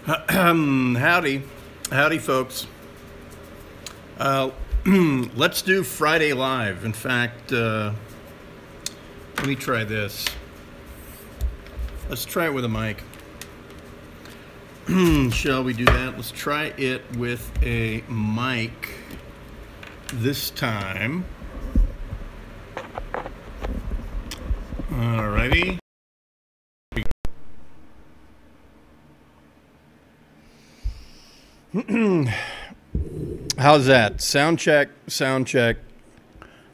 Howdy. Howdy, folks. Let's do Friday Live. In fact, let me try this. Let's try it with a mic. Shall we do that? Let's try it with a mic this time. Alrighty. How's that? Sound check, sound check,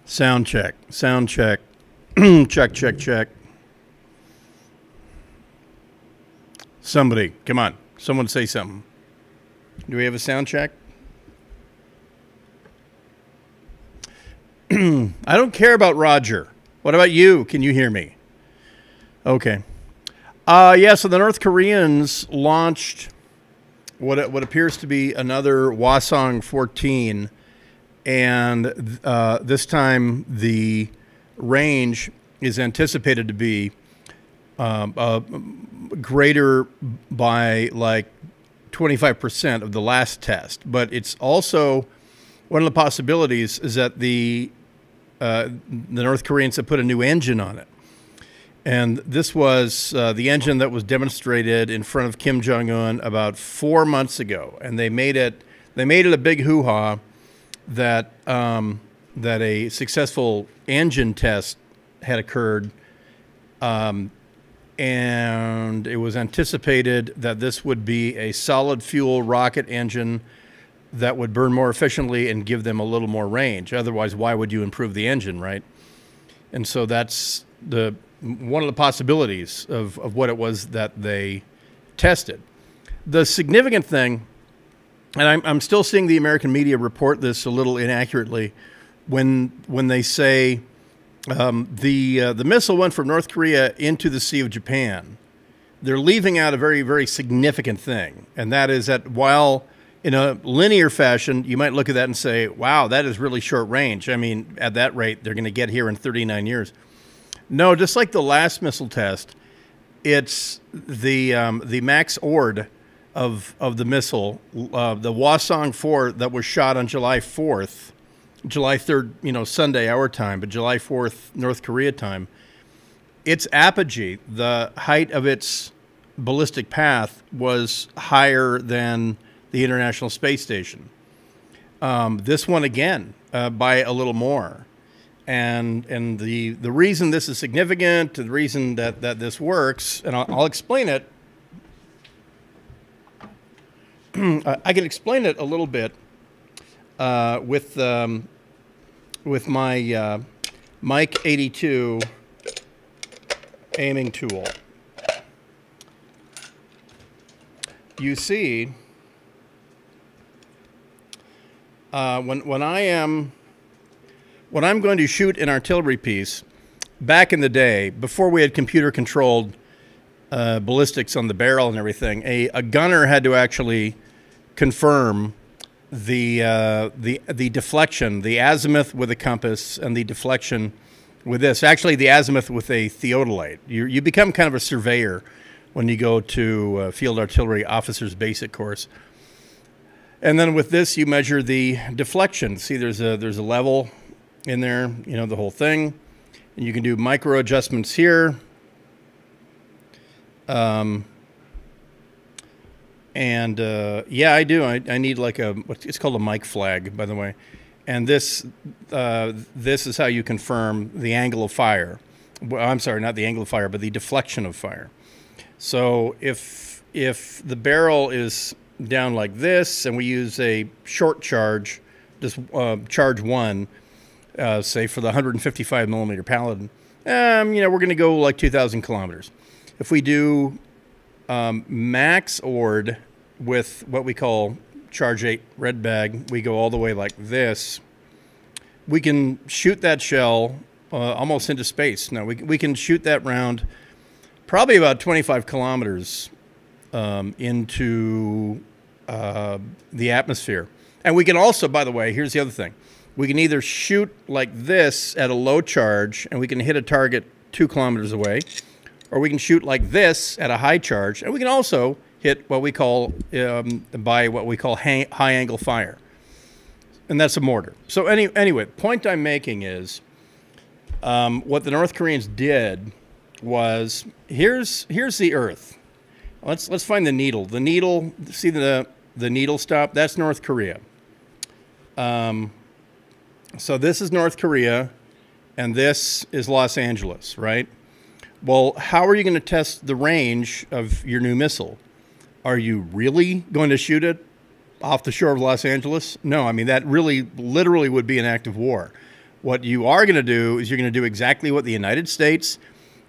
sound check, sound check, check, check, check. Somebody, come on. Someone say something. Do we have a sound check? I don't care about Roger. What about you? Can you hear me? Okay. Yeah, so the North Koreans launched what appears to be another Hwasong 14, and this time the range is anticipated to be greater by like 25% of the last test. But it's also one of the possibilities is that the North Koreans have put a new engine on it. And this was the engine that was demonstrated in front of Kim Jong-un about 4 months ago, and they made it a big hoo-ha that that a successful engine test had occurred, and it was anticipated that this would be a solid fuel rocket engine that would burn more efficiently and give them a little more range. Otherwise, why would you improve the engine, right? And so that's one of the possibilities of what it was that they tested. The significant thing, and I'm still seeing the American media report this a little inaccurately, when they say the missile went from North Korea into the Sea of Japan. They're leaving out a very, very significant thing, and that is that while in a linear fashion, you might look at that and say, wow, that is really short range. I mean, at that rate, they're going to get here in 39 years. No, just like the last missile test, it's the max ord of the missile, the Hwasong 4 that was shot on July 4th, July 3rd, Sunday our time, but July 4th North Korea time. Its apogee, the height of its ballistic path, was higher than the International Space Station. This one again by a little more. And the reason this is significant, the reason that this works, and I'll explain it. I can explain it a little bit with my Mike 82 aiming tool. You see, when I'm going to shoot an artillery piece, back in the day, before we had computer-controlled ballistics on the barrel and everything, a gunner had to actually confirm the deflection, the azimuth with a compass, and the deflection with this. Actually, the azimuth with a theodolite. You become kind of a surveyor when you go to field artillery officer's basic course. And then with this, you measure the deflection. See, there's a level in there, the whole thing. And you can do micro adjustments here. Yeah, I do. I need like it's called a mic flag, by the way. And this is how you confirm the angle of fire. Well, I'm sorry, not the angle of fire, but the deflection of fire. So if the barrel is down like this, and we use a short charge, just charge 1, say for the 155 millimeter Paladin, we're going to go like 2,000 kilometers. If we do max ord with what we call charge 8 red bag, we go all the way like this. We can shoot that shell almost into space. Now we can shoot that round probably about 25 kilometers into the atmosphere. And we can also, by the way, here's the other thing. We can either shoot like this at a low charge, and we can hit a target 2 kilometers away, or we can shoot like this at a high charge, and we can also hit what we call by what we call high angle fire, and that's a mortar. So anyway, point I'm making is what the North Koreans did was here's the Earth. Let's find the needle. The needle. See the needle stop? That's North Korea. So this is North Korea, and this is Los Angeles, right? Well, how are you going to test the range of your new missile? Are you really going to shoot it off the shore of Los Angeles? No, I mean, that really literally would be an act of war. What you are going to do is you're going to do exactly what the United States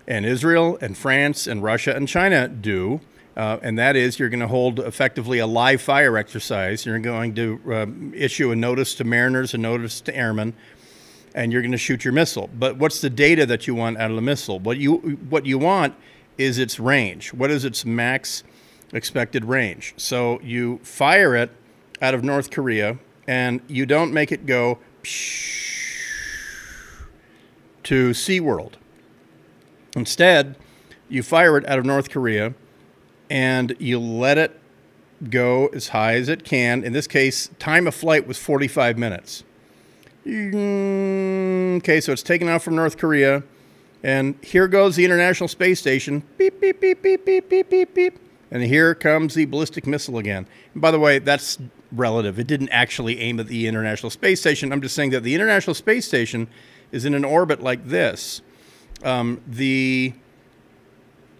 and Israel and France and Russia and China do, and that is you're going to hold effectively a live fire exercise. You're going to issue a notice to mariners, a notice to airmen, and you're going to shoot your missile. But what's the data that you want out of the missile? What you want is its range. What is its max expected range? So you fire it out of North Korea, and you don't make it go to SeaWorld. Instead, you fire it out of North Korea, and you let it go as high as it can. In this case, time of flight was 45 minutes. Okay, so it's taken off from North Korea, and here goes the International Space Station. Beep, beep, beep, beep, beep, beep, beep, beep. And here comes the ballistic missile again. And by the way, that's relative. It didn't actually aim at the International Space Station. I'm just saying that the International Space Station is in an orbit like this. The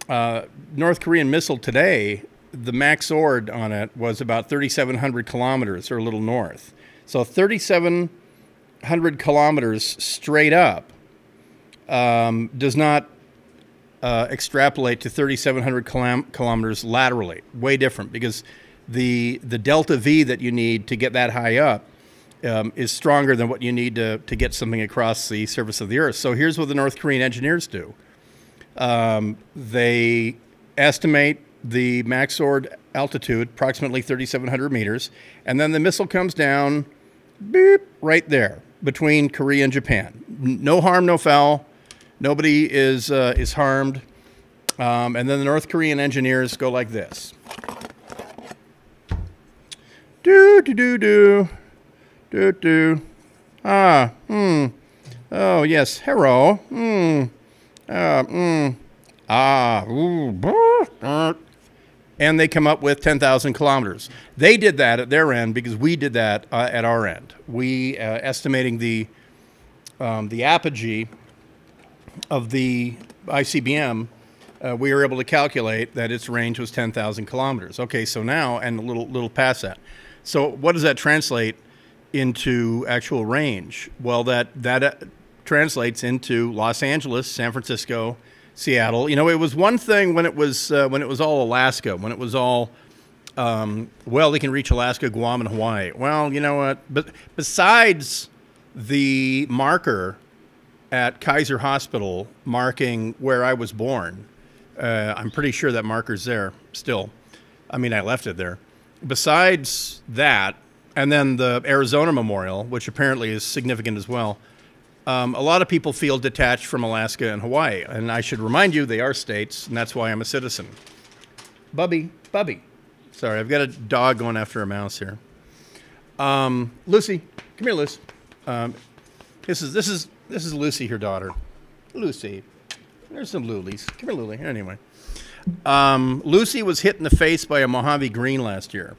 North Korean missile today, the max ord on it was about 3,700 kilometers or a little north. So 3,700 kilometers straight up does not extrapolate to 3,700 kilometers laterally. Way different, because the delta V that you need to get that high up is stronger than what you need to get something across the surface of the Earth. So here's what the North Korean engineers do. They estimate the max ord altitude, approximately 3,700 meters, and then the missile comes down, beep, right there between Korea and Japan. No harm, no foul. Nobody is harmed. And then the North Korean engineers go like this. Do, do, do, do. Do, do. Ah, Oh, yes, hello. And they come up with 10,000 kilometers. They did that at their end because we did that at our end. We, estimating the apogee of the ICBM, we were able to calculate that its range was 10,000 kilometers. Okay, so now, and a little past that. So what does that translate into actual range? Well, that translates into Los Angeles, San Francisco, Seattle. You know, it was one thing when it was all Alaska, when it was all, well, they can reach Alaska, Guam, and Hawaii. Well, you know what? But besides the marker at Kaiser Hospital marking where I was born, I'm pretty sure that marker's there still. I mean, I left it there. Besides that, and then the Arizona Memorial, which apparently is significant as well, a lot of people feel detached from Alaska and Hawaii. And I should remind you, they are states, and that's why I'm a citizen. Bubby. Sorry, I've got a dog going after a mouse here. Lucy, come here, Lucy. This is Lucy, her daughter. Lucy. There's some Lulies. Come here, Luli. Anyway. Lucy was hit in the face by a Mojave Green last year.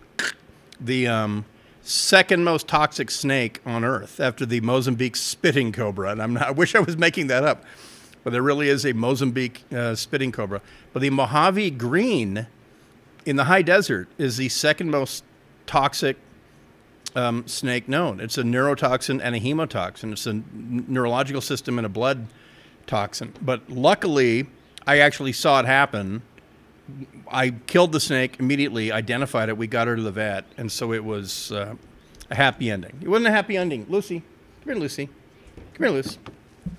The second most toxic snake on Earth after the Mozambique spitting cobra. And I wish I was making that up, but there really is a Mozambique spitting cobra. But the Mojave Green in the high desert is the second most toxic snake known. It's a neurotoxin and a hemotoxin. It's a neurological system and a blood toxin. But luckily, I actually saw it happen. I killed the snake immediately, identified it, we got her to the vet, and so it was a happy ending. It wasn't a happy ending. Lucy. Come here, Lucy. Come here, Lucy.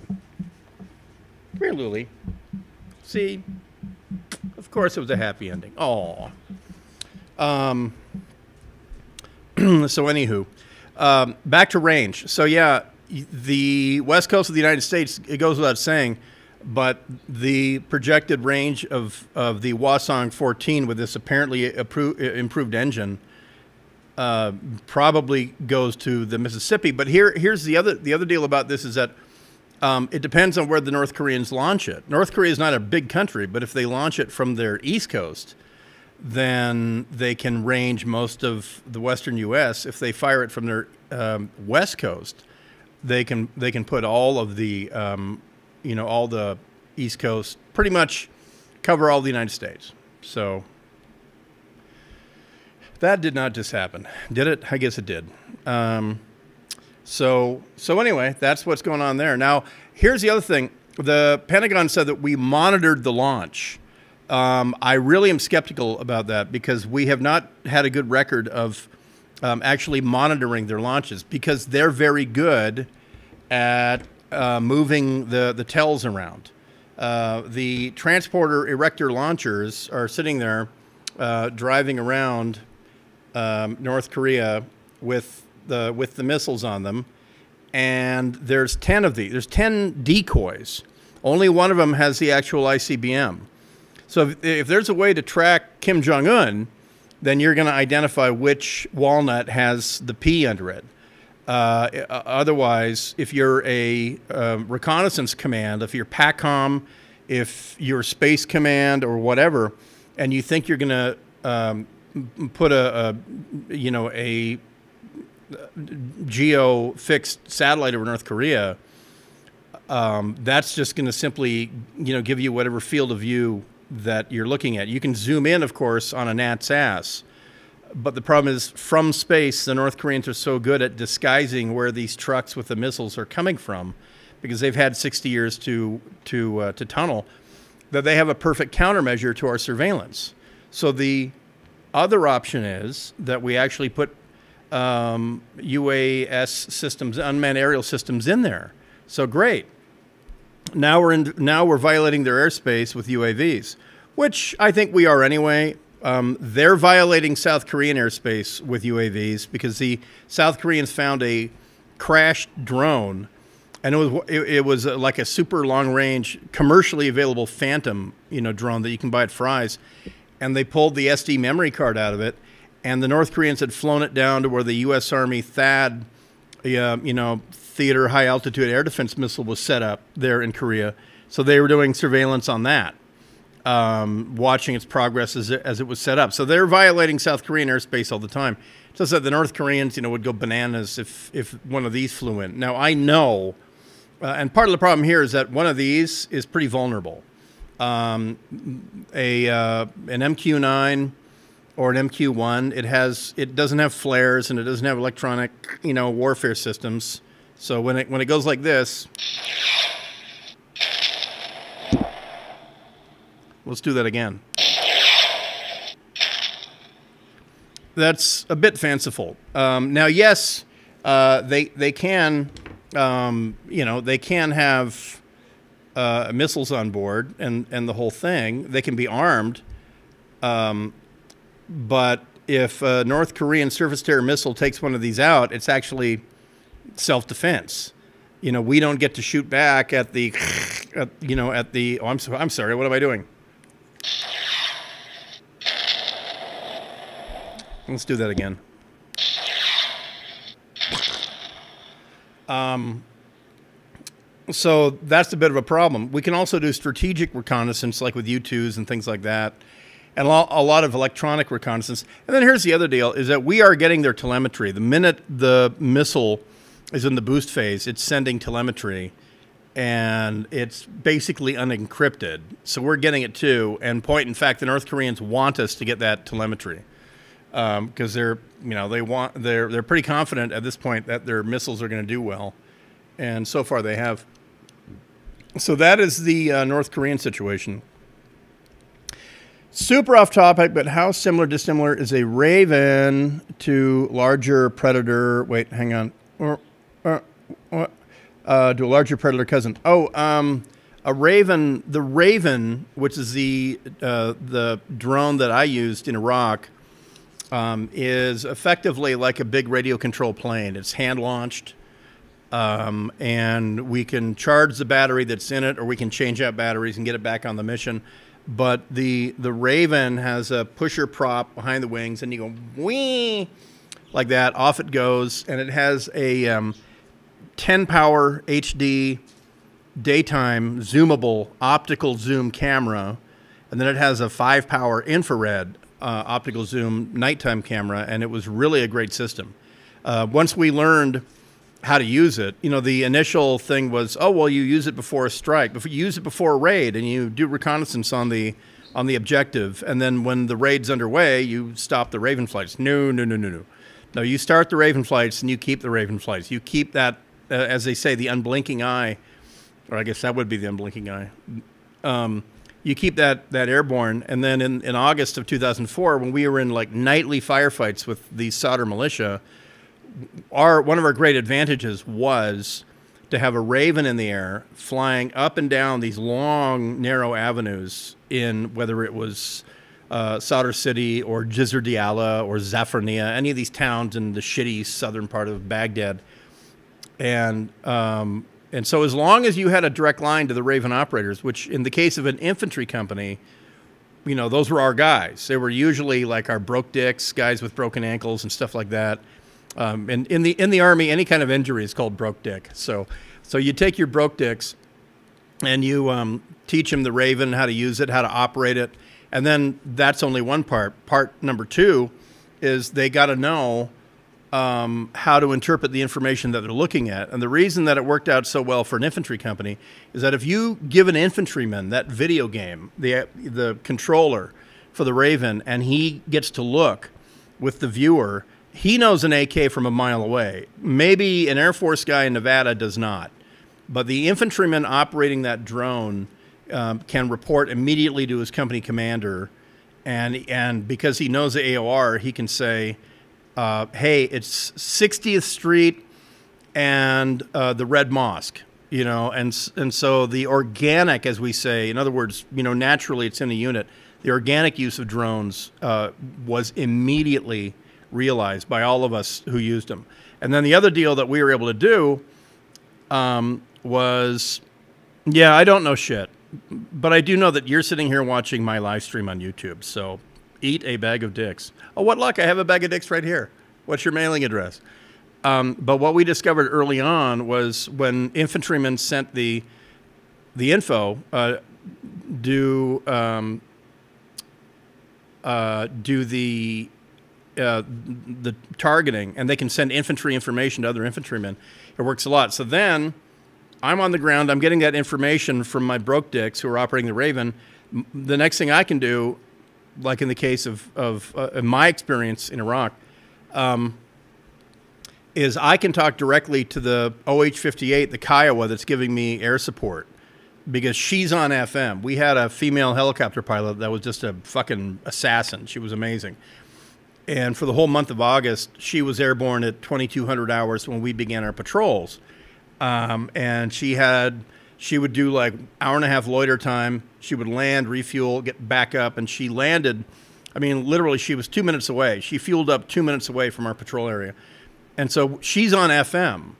Come here, Luli. See? Of course it was a happy ending. Aw. So anywho, back to range. So yeah, the west coast of the United States, it goes without saying, But the projected range of the Hwasong 14 with this apparently improved engine probably goes to the Mississippi. But here's the other deal about this is that it depends on where the North Koreans launch it. North Korea is not a big country, but if they launch it from their east coast, then they can range most of the western U.S. If they fire it from their west coast, they can put all of the all the east coast, pretty much cover all the United States. So that did not just happen, did it? I guess it did. So anyway, that's what's going on there. Now, here's the other thing. The Pentagon said that we monitored the launch. I really am skeptical about that because we have not had a good record of actually monitoring their launches because they're very good at moving the tells around. The transporter erector launchers are sitting there driving around North Korea with the missiles on them, and there's 10 of these. There's 10 decoys. Only one of them has the actual ICBM. So if there's a way to track Kim Jong-un, then you're going to identify which walnut has the P under it. Otherwise, if you're a reconnaissance command, if you're PACOM, if you're Space Command or whatever, and you think you're going to put a geo-fixed satellite over North Korea, that's just going to simply give you whatever field of view that you're looking at. You can zoom in, of course, on a gnat's ass. But the problem is, from space, the North Koreans are so good at disguising where these trucks with the missiles are coming from, because they've had 60 years to tunnel, that they have a perfect countermeasure to our surveillance. So the other option is that we actually put UAS systems, unmanned aerial systems, in there. So great. Now we're violating their airspace with UAVs, which I think we are anyway. They're violating South Korean airspace with UAVs because the South Koreans found a crashed drone, and it was like a super long range, commercially available Phantom drone that you can buy at Fry's, and they pulled the SD memory card out of it, and the North Koreans had flown it down to where the U.S. Army THAAD, Theater High Altitude Air Defense Missile was set up there in Korea. So they were doing surveillance on that, watching its progress as it was set up. So they're violating South Korean airspace all the time. So that the North Koreans, would go bananas if one of these flew in. Now, I know, and part of the problem here is that one of these is pretty vulnerable. An MQ-9 or an MQ-1, it doesn't have flares and it doesn't have electronic, warfare systems. So when it goes like this, let's do that again. That's a bit fanciful. Now, yes, they can, they can have missiles on board and the whole thing. They can be armed, but if a North Korean surface-to-air missile takes one of these out, it's actually self-defense. We don't get to shoot back at the, oh, I'm sorry, what am I doing? Let's do that again. So that's a bit of a problem. We can also do strategic reconnaissance, like with U-2s and things like that, and a lot of electronic reconnaissance. And then here's the other deal, is that we are getting their telemetry. The minute the missile is in the boost phase, it's sending telemetry, and it's basically unencrypted. So we're getting it too. And in fact, the North Koreans want us to get that telemetry because they're pretty confident at this point that their missiles are going to do well, and so far they have. So that is the North Korean situation. Super off topic, but how similar, dissimilar is a Raven to larger Predator? Wait, hang on. To a larger Predator cousin. A Raven. The Raven, which is the drone that I used in Iraq, is effectively like a big radio control plane. It's hand launched. and we can charge the battery that's in it, or we can change out batteries and get it back on the mission. But the Raven has a pusher prop behind the wings, and you go whee like that, off it goes, and it has a 10 power HD daytime zoomable optical zoom camera, and then it has a 5 power infrared optical zoom nighttime camera, and it was really a great system. Once we learned how to use it, you know, the initial thing was, oh, well, you use it before a strike, you use it before a raid, and you do reconnaissance on the objective, and then when the raid's underway, you stop the Raven flights. No. No, you start the Raven flights, and you keep the Raven flights. You keep that, as they say, the unblinking eye, or I guess that would be the unblinking eye. You keep that airborne, and then in August of 2004, when we were in like nightly firefights with the Sadr militia, one of our great advantages was to have a Raven in the air flying up and down these long, narrow avenues in whether it was Sadr City or Jizr Diyala or Zafrania, any of these towns in the shitty southern part of Baghdad. And so as long as you had a direct line to the Raven operators, which in the case of an infantry company, you know, those were our guys. They were usually like our broke dicks, guys with broken ankles and stuff like that. And in the Army, any kind of injury is called broke dick. So you take your broke dicks and you teach them the Raven, how to use it, how to operate it. And then that's only one part. Part number 2 is they got to know how to interpret the information that they're looking at. And the reason that it worked out so well for an infantry company is that if you give an infantryman that video game, the controller for the Raven, and he gets to look with the viewer, he knows an AK from a mile away. Maybe an Air Force guy in Nevada does not. But the infantryman operating that drone can report immediately to his company commander. And because he knows the AOR, he can say, hey, it's 60th Street and the Red Mosque, you know, and so the organic, as we say, in other words, you know, naturally it's in a unit. The organic use of drones was immediately realized by all of us who used them. And then the other deal that we were able to do was, yeah, I don't know shit, but I do know that you're sitting here watching my live stream on YouTube, so eat a bag of dicks. Oh, what luck, I have a bag of dicks right here. What's your mailing address? But what we discovered early on was when infantrymen sent the info, do the targeting, and they can send infantry information to other infantrymen. It works a lot. So then I'm on the ground. I'm getting that information from my broke dicks who are operating the Raven. The next thing I can do, like in the case of my experience in Iraq, is I can talk directly to the OH-58, the Kiowa that's giving me air support, because she's on FM. We had a female helicopter pilot that was just a fucking assassin. She was amazing. And for the whole month of August, she was airborne at 2,200 hours when we began our patrols. And she would do like hour and a half loiter time. She would land, refuel, get back up, and she landed. I mean, literally, she was 2 minutes away. She fueled up 2 minutes away from our patrol area. And so she's on FM.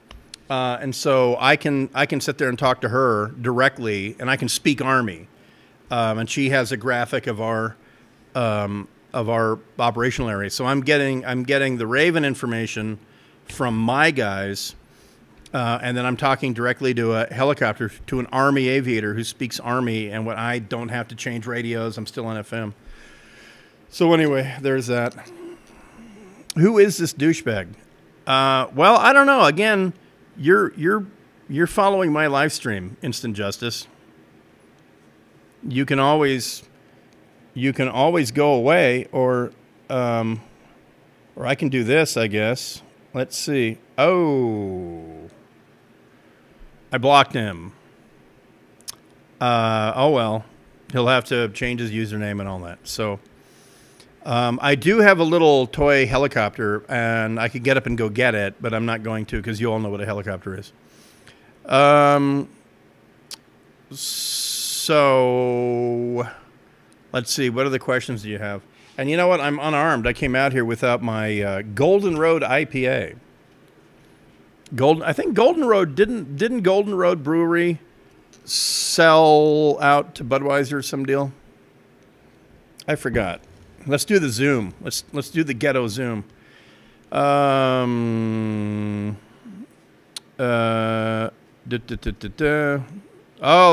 And so I can sit there and talk to her directly, and I can speak Army. And she has a graphic of our operational area. So I'm getting the Raven information from my guys, and then I'm talking directly to a helicopter, to an Army aviator who speaks Army, and when I don't have to change radios, I'm still on FM. So anyway, there's that. Who is this douchebag? Well, I don't know. Again, you're following my live stream, Instant Justice. You can always go away, or I can do this, I guess. Let's see. Oh, I blocked him. Oh well, he'll have to change his username and all that. So I do have a little toy helicopter, and I could get up and go get it, but I'm not going to, because you all know what a helicopter is. So let's see. What other questions do you have? And you know what? I'm unarmed. I came out here without my Golden Road IPA. I think Golden Road didn't Golden Road Brewery sell out to Budweiser or some deal? I forgot. Let's do the Zoom. Let's do the ghetto Zoom. Oh,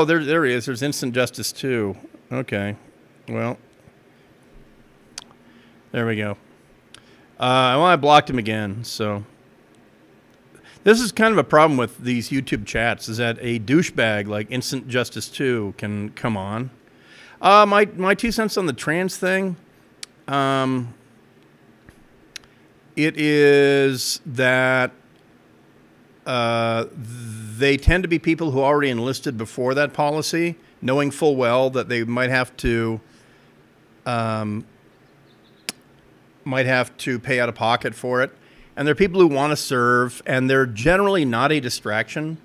there he is. There's Instant Justice 2. Okay. Well, there we go. Well, I blocked him again, so. This is kind of a problem with these YouTube chats, is that a douchebag like Instant Justice 2 can come on. My 2 cents on the trans thing, it is that they tend to be people who already enlisted before that policy, knowing full well that they might have to pay out of pocket for it. And they're people who want to serve, and they're generally not a distraction.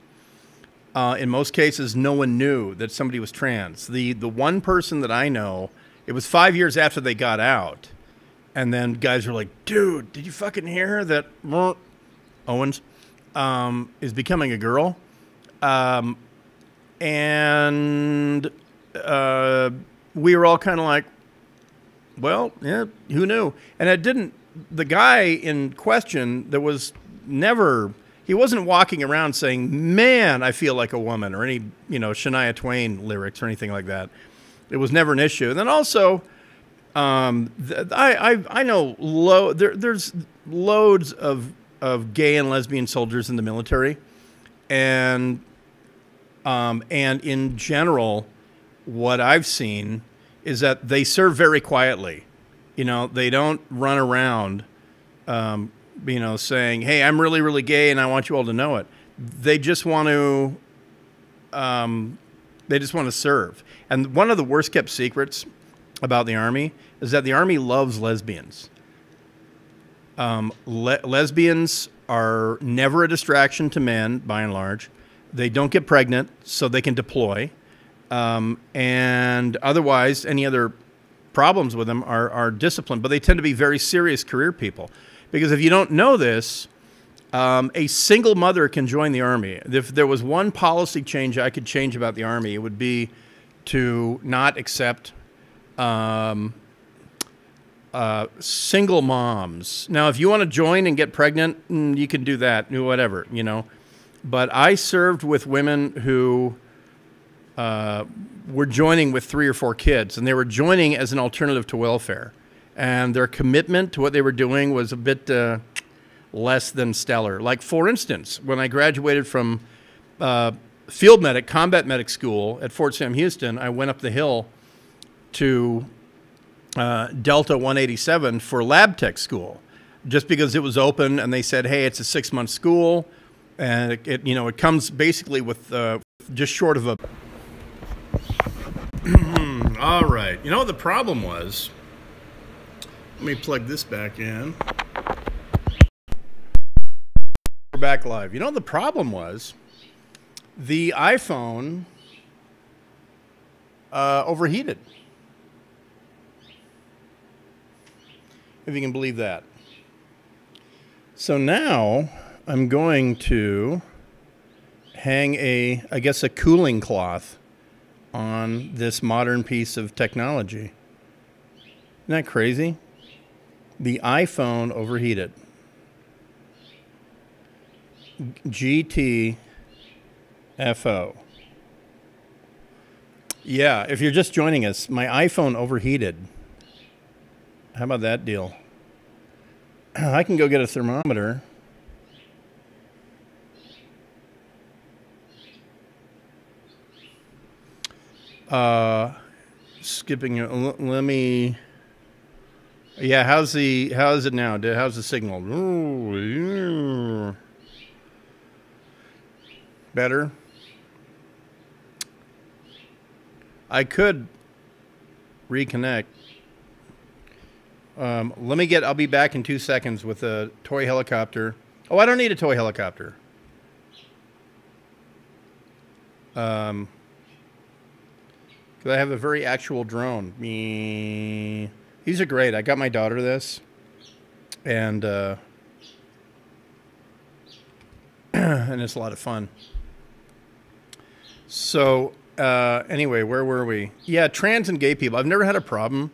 In most cases, no one knew that somebody was trans. The one person that I know, it was 5 years after they got out, and then guys were like, "Dude, did you fucking hear that Owens is becoming a girl?" And we were all kind of like, "Well, yeah, who knew?" And it didn't. The guy in question, there was never, he wasn't walking around saying, "Man, I feel like a woman," or any, Shania Twain lyrics or anything like that. It was never an issue. And then also, I know there's loads of gay and lesbian soldiers in the military, and in general, what I've seen is that they serve very quietly. They don't run around, saying, "Hey, I'm really, really gay and I want you all to know it." They just want to, serve. And one of the worst kept secrets about the Army is that the Army loves lesbians. Lesbians are never a distraction to men, by and large. They don't get pregnant, so they can deploy. And otherwise, any other problems with them are discipline, but they tend to be very serious career people. Because if you don't know this, a single mother can join the Army. If there was one policy change I could change about the Army, it would be to not accept single moms. Now, if you want to join and get pregnant, you can do that, whatever, But I served with women who were joining with 3 or 4 kids, and they were joining as an alternative to welfare. And their commitment to what they were doing was a bit less than stellar. Like, for instance, when I graduated from field medic, combat medic school at Fort Sam Houston, I went up the hill to Delta 187 for lab tech school, just because it was open, and they said, "Hey, it's a 6-month school," and it comes basically with just short of a. All right. The problem was, let me plug this back in. We're back live. The problem was, the iPhone overheated. If you can believe that. So now I'm going to hang a cooling cloth on this modern piece of technology. Isn't that crazy? The iPhone overheated. GTFO. Yeah, if you're just joining us, my iPhone overheated. How about that deal? I can go get a thermometer. Skipping. Let me. Yeah, how is it now? How's the signal? Ooh, better. I could reconnect. I'll be back in 2 seconds with a toy helicopter. Oh, I don't need a toy helicopter. Because I have a very actual drone. These are great. I got my daughter this. And and it's a lot of fun. So anyway, where were we? Yeah, trans and gay people. I've never had a problem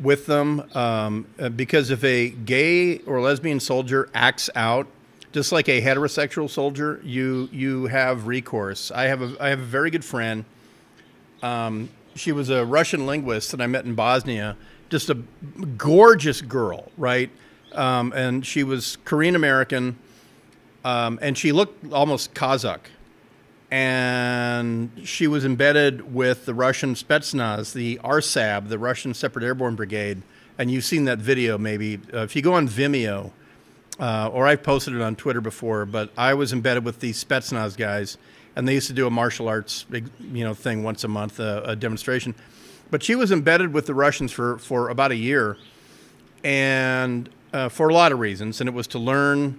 with them because if a gay or lesbian soldier acts out, just like a heterosexual soldier, you have recourse. I have a very good friend. She was a Russian linguist that I met in Bosnia. Just a gorgeous girl, right? And she was Korean American, and she looked almost Kazakh. And she was embedded with the Russian Spetsnaz, the RSAB, the Russian Separate Airborne Brigade. And you've seen that video maybe. If you go on Vimeo, or I've posted it on Twitter before, but I was embedded with these Spetsnaz guys, and they used to do a martial arts thing once a month, a demonstration. But she was embedded with the Russians for about a year, and for a lot of reasons. And it was to learn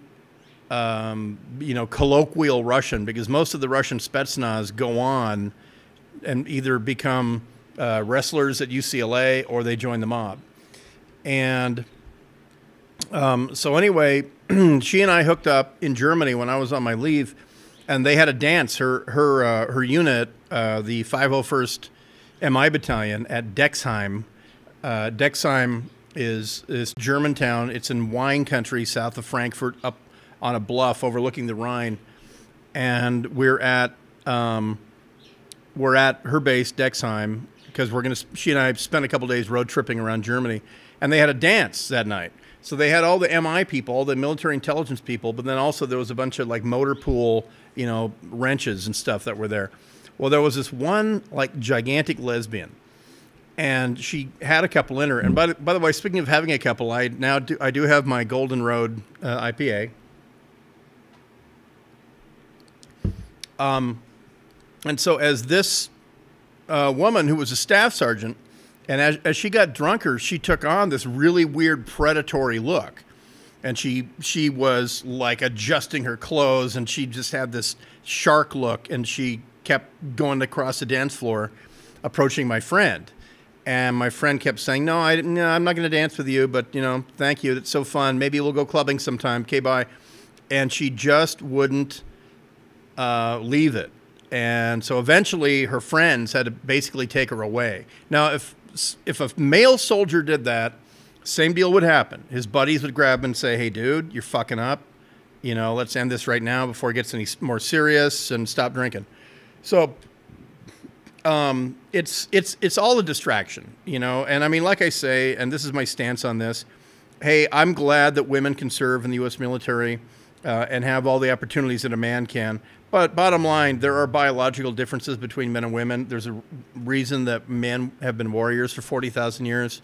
colloquial Russian, because most of the Russian Spetsnaz go on and either become wrestlers at UCLA or they join the mob. And so anyway, she and I hooked up in Germany when I was on my leave, and they had a dance. Her unit, the 501st MI Battalion at Dexheim. Dexheim is Germantown. It's in wine country south of Frankfurt, up on a bluff overlooking the Rhine, and we're at her base, Dexheim, because she and I spent a couple days road tripping around Germany, and they had a dance that night. So they had all the MI people, all the military intelligence people, but then also there was a bunch of like motor pool, wrenches and stuff that were there. Well, there was this one like gigantic lesbian, and she had a couple in her. And by the way, speaking of having a couple, I do have my Golden Road IPA. And so as this woman who was a staff sergeant, and as she got drunker, she took on this really weird predatory look. And she was like adjusting her clothes, and she just had this shark look, and she kept going across the dance floor, approaching my friend. And my friend kept saying, no, I'm not going to dance with you, but, thank you. That's so fun. Maybe we'll go clubbing sometime. Okay, bye. And she just wouldn't leave it. And so eventually her friends had to basically take her away. Now, if a male soldier did that, same deal would happen. His buddies would grab him and say, hey, dude, you're fucking up. Let's end this right now before it gets any more serious, and stop drinking. So it's all a distraction, And I mean, like I say, and this is my stance on this, hey, I'm glad that women can serve in the U.S. military and have all the opportunities that a man can. But bottom line, there are biological differences between men and women. There's a reason that men have been warriors for 40,000 years,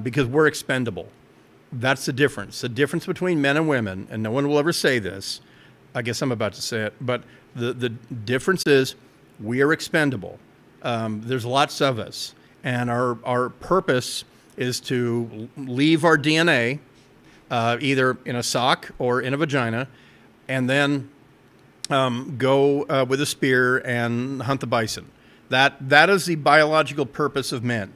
because we're expendable. That's the difference. The difference between men and women, and no one will ever say this. I guess I'm about to say it. But the difference is we are expendable. There's lots of us. And our purpose is to leave our DNA either in a sock or in a vagina, and then go with a spear and hunt the bison. That is the biological purpose of men.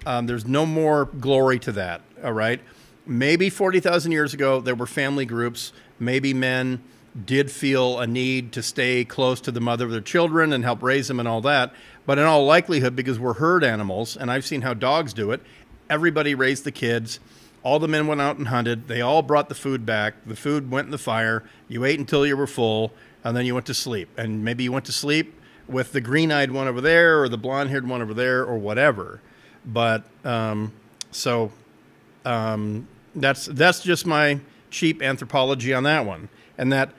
There's no more glory to that, all right? Maybe 40,000 years ago, there were family groups. Maybe men did feel a need to stay close to the mother of their children and help raise them and all that. But in all likelihood, because we're herd animals, and I've seen how dogs do it, everybody raised the kids. All the men went out and hunted. They all brought the food back. The food went in the fire. You ate until you were full, and then you went to sleep. And maybe you went to sleep with the green-eyed one over there, or the blonde-haired one over there, or whatever. But that's just my cheap anthropology on that one. And that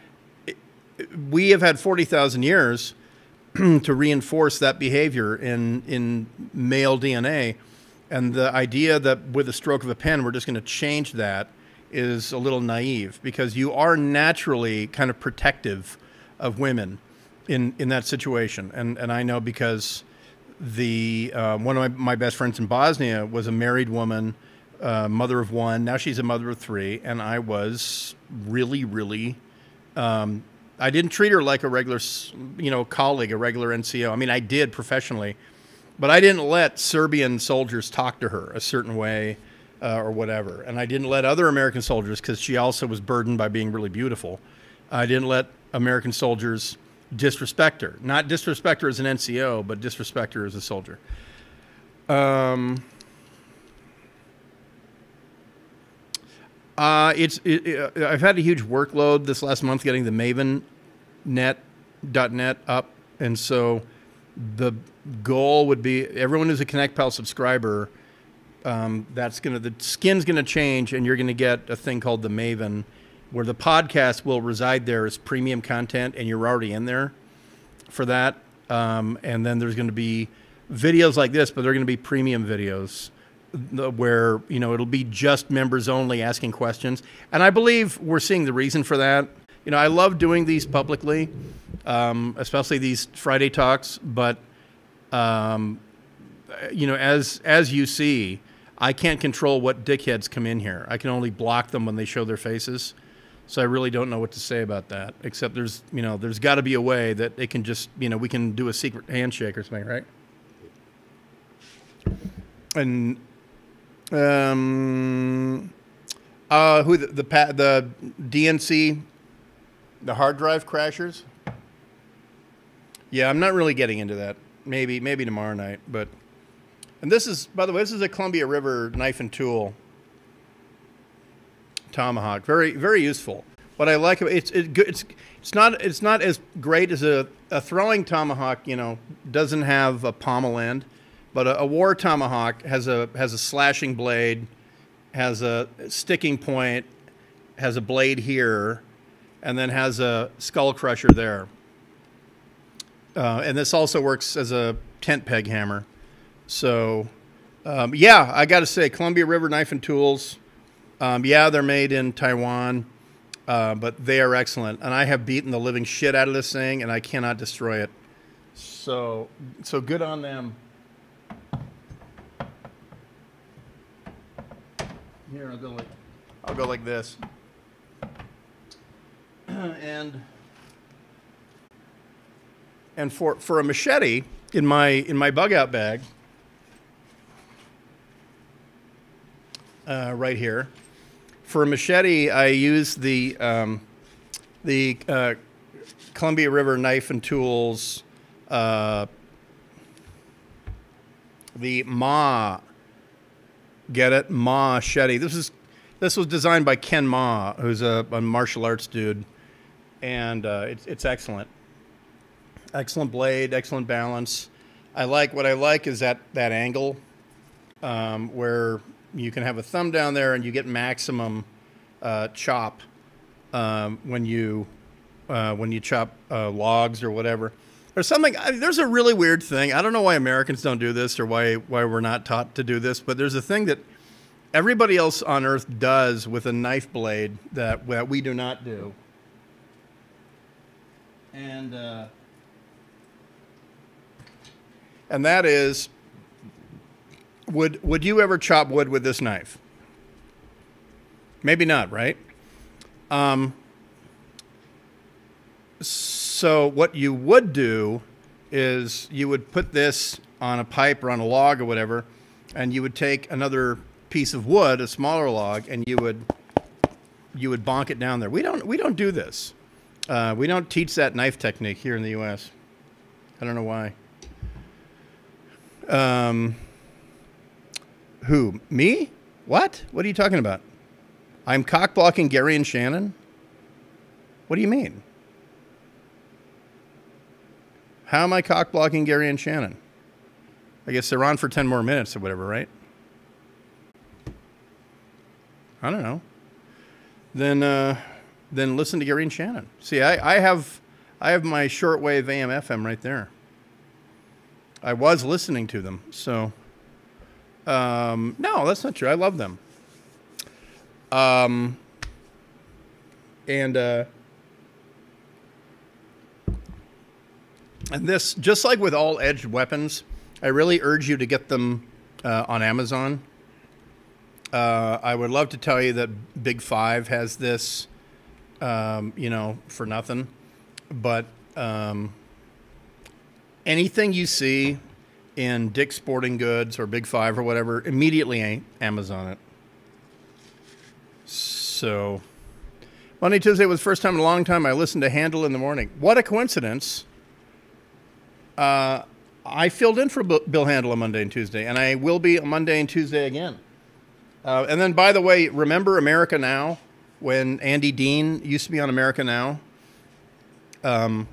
we have had 40,000 years to reinforce that behavior in male DNA. And the idea that with a stroke of a pen, we're just going to change that is a little naive, because you are naturally kind of protective of women in that situation. And I know because one of my best friends in Bosnia was a married woman, mother of one. Now she's a mother of three. And I was really, really, I didn't treat her like a regular, colleague, a regular NCO. I mean, I did professionally, but I didn't let Serbian soldiers talk to her a certain way or whatever. And I didn't let other American soldiers, because she also was burdened by being really beautiful. I didn't let American soldiers disrespect her. Not disrespect her as an NCO, but disrespect her as a soldier. I've had a huge workload this last month getting the Maven.net up, and so the goal would be everyone who's a ConnectPal subscriber. The skin's gonna change, and you're gonna get a thing called the Maven, where the podcast will reside there as premium content, and you're already in there for that. And then there's going to be videos like this, but they're going to be premium videos where, it'll be just members only asking questions. And I believe we're seeing the reason for that. I love doing these publicly, especially these Friday talks. But, as you see, I can't control what dickheads come in here. I can only block them when they show their faces. So I really don't know what to say about that, except there's got to be a way that it can just, we can do a secret handshake or something, right? And the DNC, the hard drive crashers? Yeah, I'm not really getting into that. Maybe tomorrow night, but and this is, by the way, this is a Columbia River knife and tool. Tomahawk, very, very useful. What I like about it's not as great as a throwing tomahawk. Doesn't have a pommel end, but a war tomahawk has a slashing blade, has a sticking point, has a blade here, and then has a skull crusher there. And this also works as a tent peg hammer. So, yeah, I got to say, Columbia River Knife and Tools. Yeah, they're made in Taiwan, but they are excellent. And I have beaten the living shit out of this thing, and I cannot destroy it. So good on them. Here, I'll go like this. And for a machete in my bug out bag, right here. For a machete, I use the Columbia River Knife and Tools, the Ma. Get it? Ma machete. This was designed by Ken Ma, who's a martial arts dude, and it's excellent. Excellent blade, excellent balance. What I like is that angle where you can have a thumb down there and you get maximum chop when you chop logs or whatever. There's there's a really weird thing. I don't know why Americans don't do this or why we're not taught to do this, but there's a thing that everybody else on Earth does with a knife blade that we do not do. And that is, would you ever chop wood with this knife? Maybe not, right? So what you would do is you would put this on a pipe or on a log or whatever, and you would take another piece of wood, a smaller log, and you would bonk it down there. We don't do this. We don't teach that knife technique here in the U.S. I don't know why. Who? Me? What? What are you talking about? I'm cock-blocking Gary and Shannon? What do you mean? How am I cock-blocking Gary and Shannon? I guess they're on for 10 more minutes or whatever, right? I don't know. Then listen to Gary and Shannon. See, I have my shortwave AM/FM right there. I was listening to them, so no, that's not true. I love them. And this, just like with all edged weapons, I really urge you to get them on Amazon. I would love to tell you that Big Five has this, for nothing. But anything you see in Dick's Sporting Goods or Big Five or whatever, immediately Amazon it. So, Monday, Tuesday was the first time in a long time I listened to Handel in the morning. What a coincidence. I filled in for Bill Handel on Monday and Tuesday, and I will be on Monday and Tuesday again. And then, by the way, remember America Now, when Andy Dean used to be on America Now? And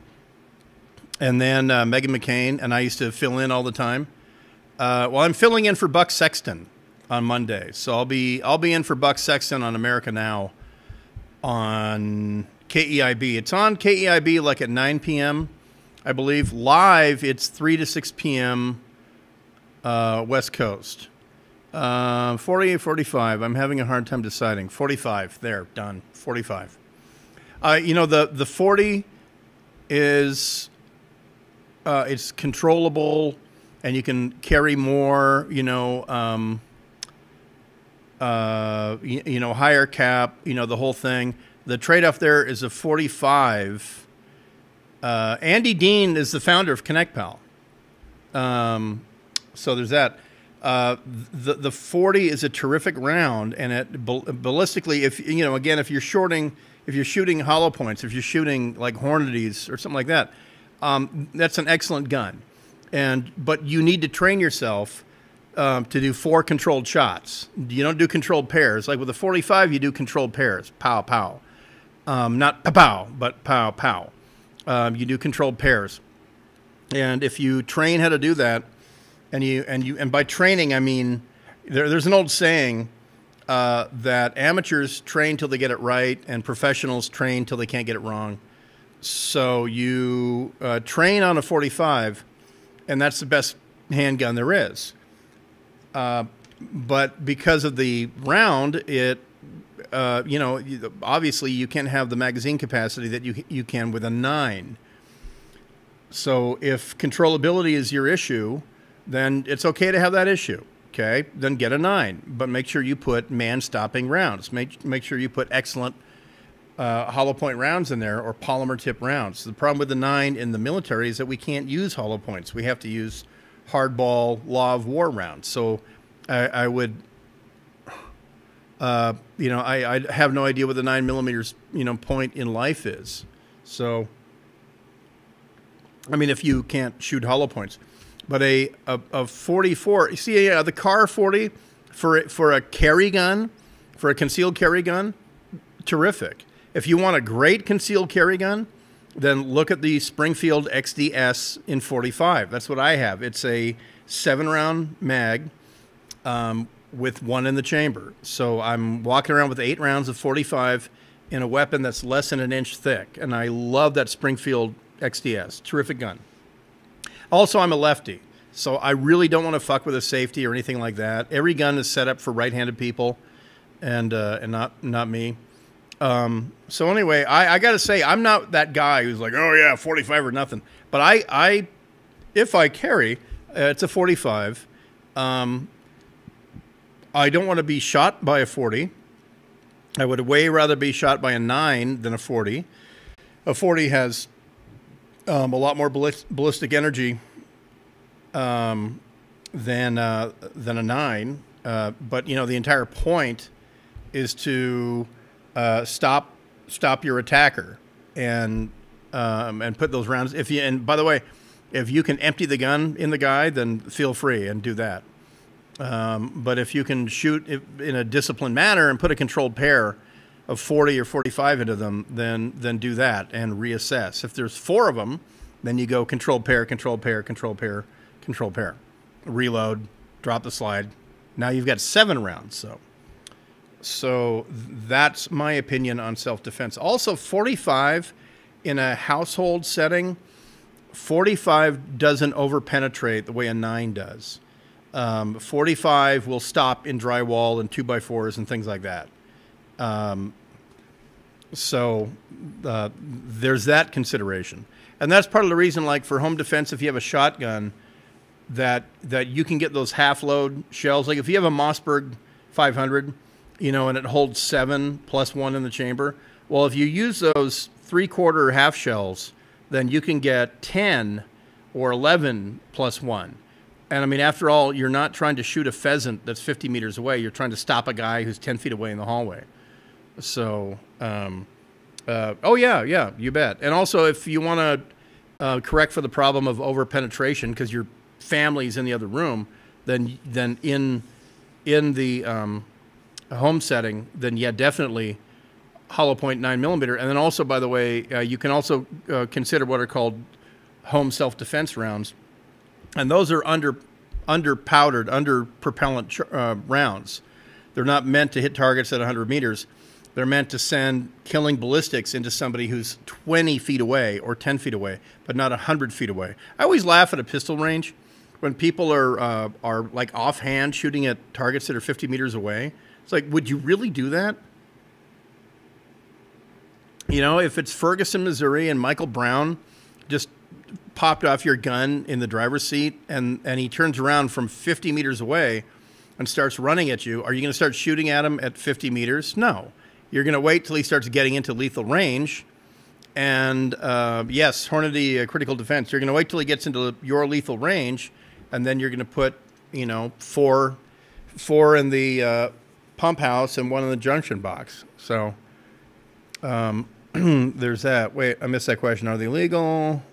then Meghan McCain, and I used to fill in all the time. Well, I'm filling in for Buck Sexton on Monday, so I'll be in for Buck Sexton on America Now on KEIB. It's on KEIB like at 9 p.m., I believe. Live, it's 3 to 6 p.m. West Coast. 40, 45. I'm having a hard time deciding. 45. There, done. 45. The 40 is it's controllable, and you can carry more. Higher cap. The whole thing. The trade-off there is a 45. Andy Dean is the founder of ConnectPal. So there's that. The 40 is a terrific round, and ballistically, if you're shooting hollow points, if you're shooting like Hornadies or something like that, that's an excellent gun. But you need to train yourself to do 4 controlled shots. You don't do controlled pairs. Like with a 45, you do controlled pairs. Pow, pow. Not pow, but pow, pow. You do controlled pairs. And if you train how to do that, and by training, I mean, there's an old saying that amateurs train till they get it right, and professionals train till they can't get it wrong. So you train on a 45, and that's the best handgun there is. But because of the round, obviously you can't have the magazine capacity that you can with a 9. So if controllability is your issue, then it's okay to have that issue. Okay, then get a 9, but make sure you put man-stopping rounds. Make sure you put excellent hollow point rounds in there, or polymer tip rounds. The problem with the 9 in the military is that we can't use hollow points. We have to use hardball law of war rounds. So I would, I have no idea what the 9mm, point in life is. So, I mean, if you can't shoot hollow points. But a 44, you see, the Kar 40 for a carry gun, for a concealed carry gun, terrific. If you want a great concealed carry gun, then look at the Springfield XDS in 45. That's what I have. It's a 7-round mag with 1 in the chamber. So I'm walking around with 8 rounds of 45 in a weapon that's less than an inch thick. And I love that Springfield XDS. Terrific gun. Also, I'm a lefty, so I really don't want to fuck with a safety or anything like that. Every gun is set up for right-handed people, and not me. So anyway, I got to say, I'm not that guy who's like, oh yeah, 45 or nothing. But if I carry, it's a 45. I don't want to be shot by a 40. I would way rather be shot by a 9 than a 40. A 40 has a lot more ballistic energy than a 9. But the entire point is to stop your attacker and put those rounds. And by the way, if you can empty the gun in the guy, then feel free and do that. But if you can shoot in a disciplined manner and put a controlled pair of 40 or 45 into them, then do that and reassess. If there's 4 of them, then you go controlled pair, controlled pair, controlled pair, controlled pair. Reload, drop the slide. Now you've got 7 rounds. So that's my opinion on self-defense. Also, 45 in a household setting, 45 doesn't over-penetrate the way a 9 does. 45 will stop in drywall and 2x4s and things like that. So there's that consideration. And that's part of the reason, like for home defense, if you have a shotgun, that you can get those half-load shells. Like if you have a Mossberg 500, and it holds 7 plus 1 in the chamber. Well, if you use those 3/4 half shells, then you can get 10 or 11 plus 1. And I mean, after all, you're not trying to shoot a pheasant that's 50 meters away. You're trying to stop a guy who's 10 feet away in the hallway. So Oh yeah, yeah, you bet. And also, if you want to correct for the problem of over penetration because your family's in the other room, then in the home setting, then yeah, definitely hollow point 9mm. And then also, by the way, you can also consider what are called home self-defense rounds, and those are under powdered, under propellant rounds. They're not meant to hit targets at 100 meters. They're meant to send killing ballistics into somebody who's 20 feet away or 10 feet away, but not 100 feet away. I always laugh at a pistol range when people are like offhand shooting at targets that are 50 meters away. It's like, would you really do that? You know, if it's Ferguson, Missouri, and Michael Brown just popped off your gun in the driver's seat and he turns around from 50 meters away and starts running at you, are you going to start shooting at him at 50 meters? No. You're going to wait till he starts getting into lethal range. And yes, Hornady critical defense. You're going to wait till he gets into your lethal range, and then you're going to put, you know, four in the pump house and one in the junction box. So there's that. Wait, I missed that question. Are they legal?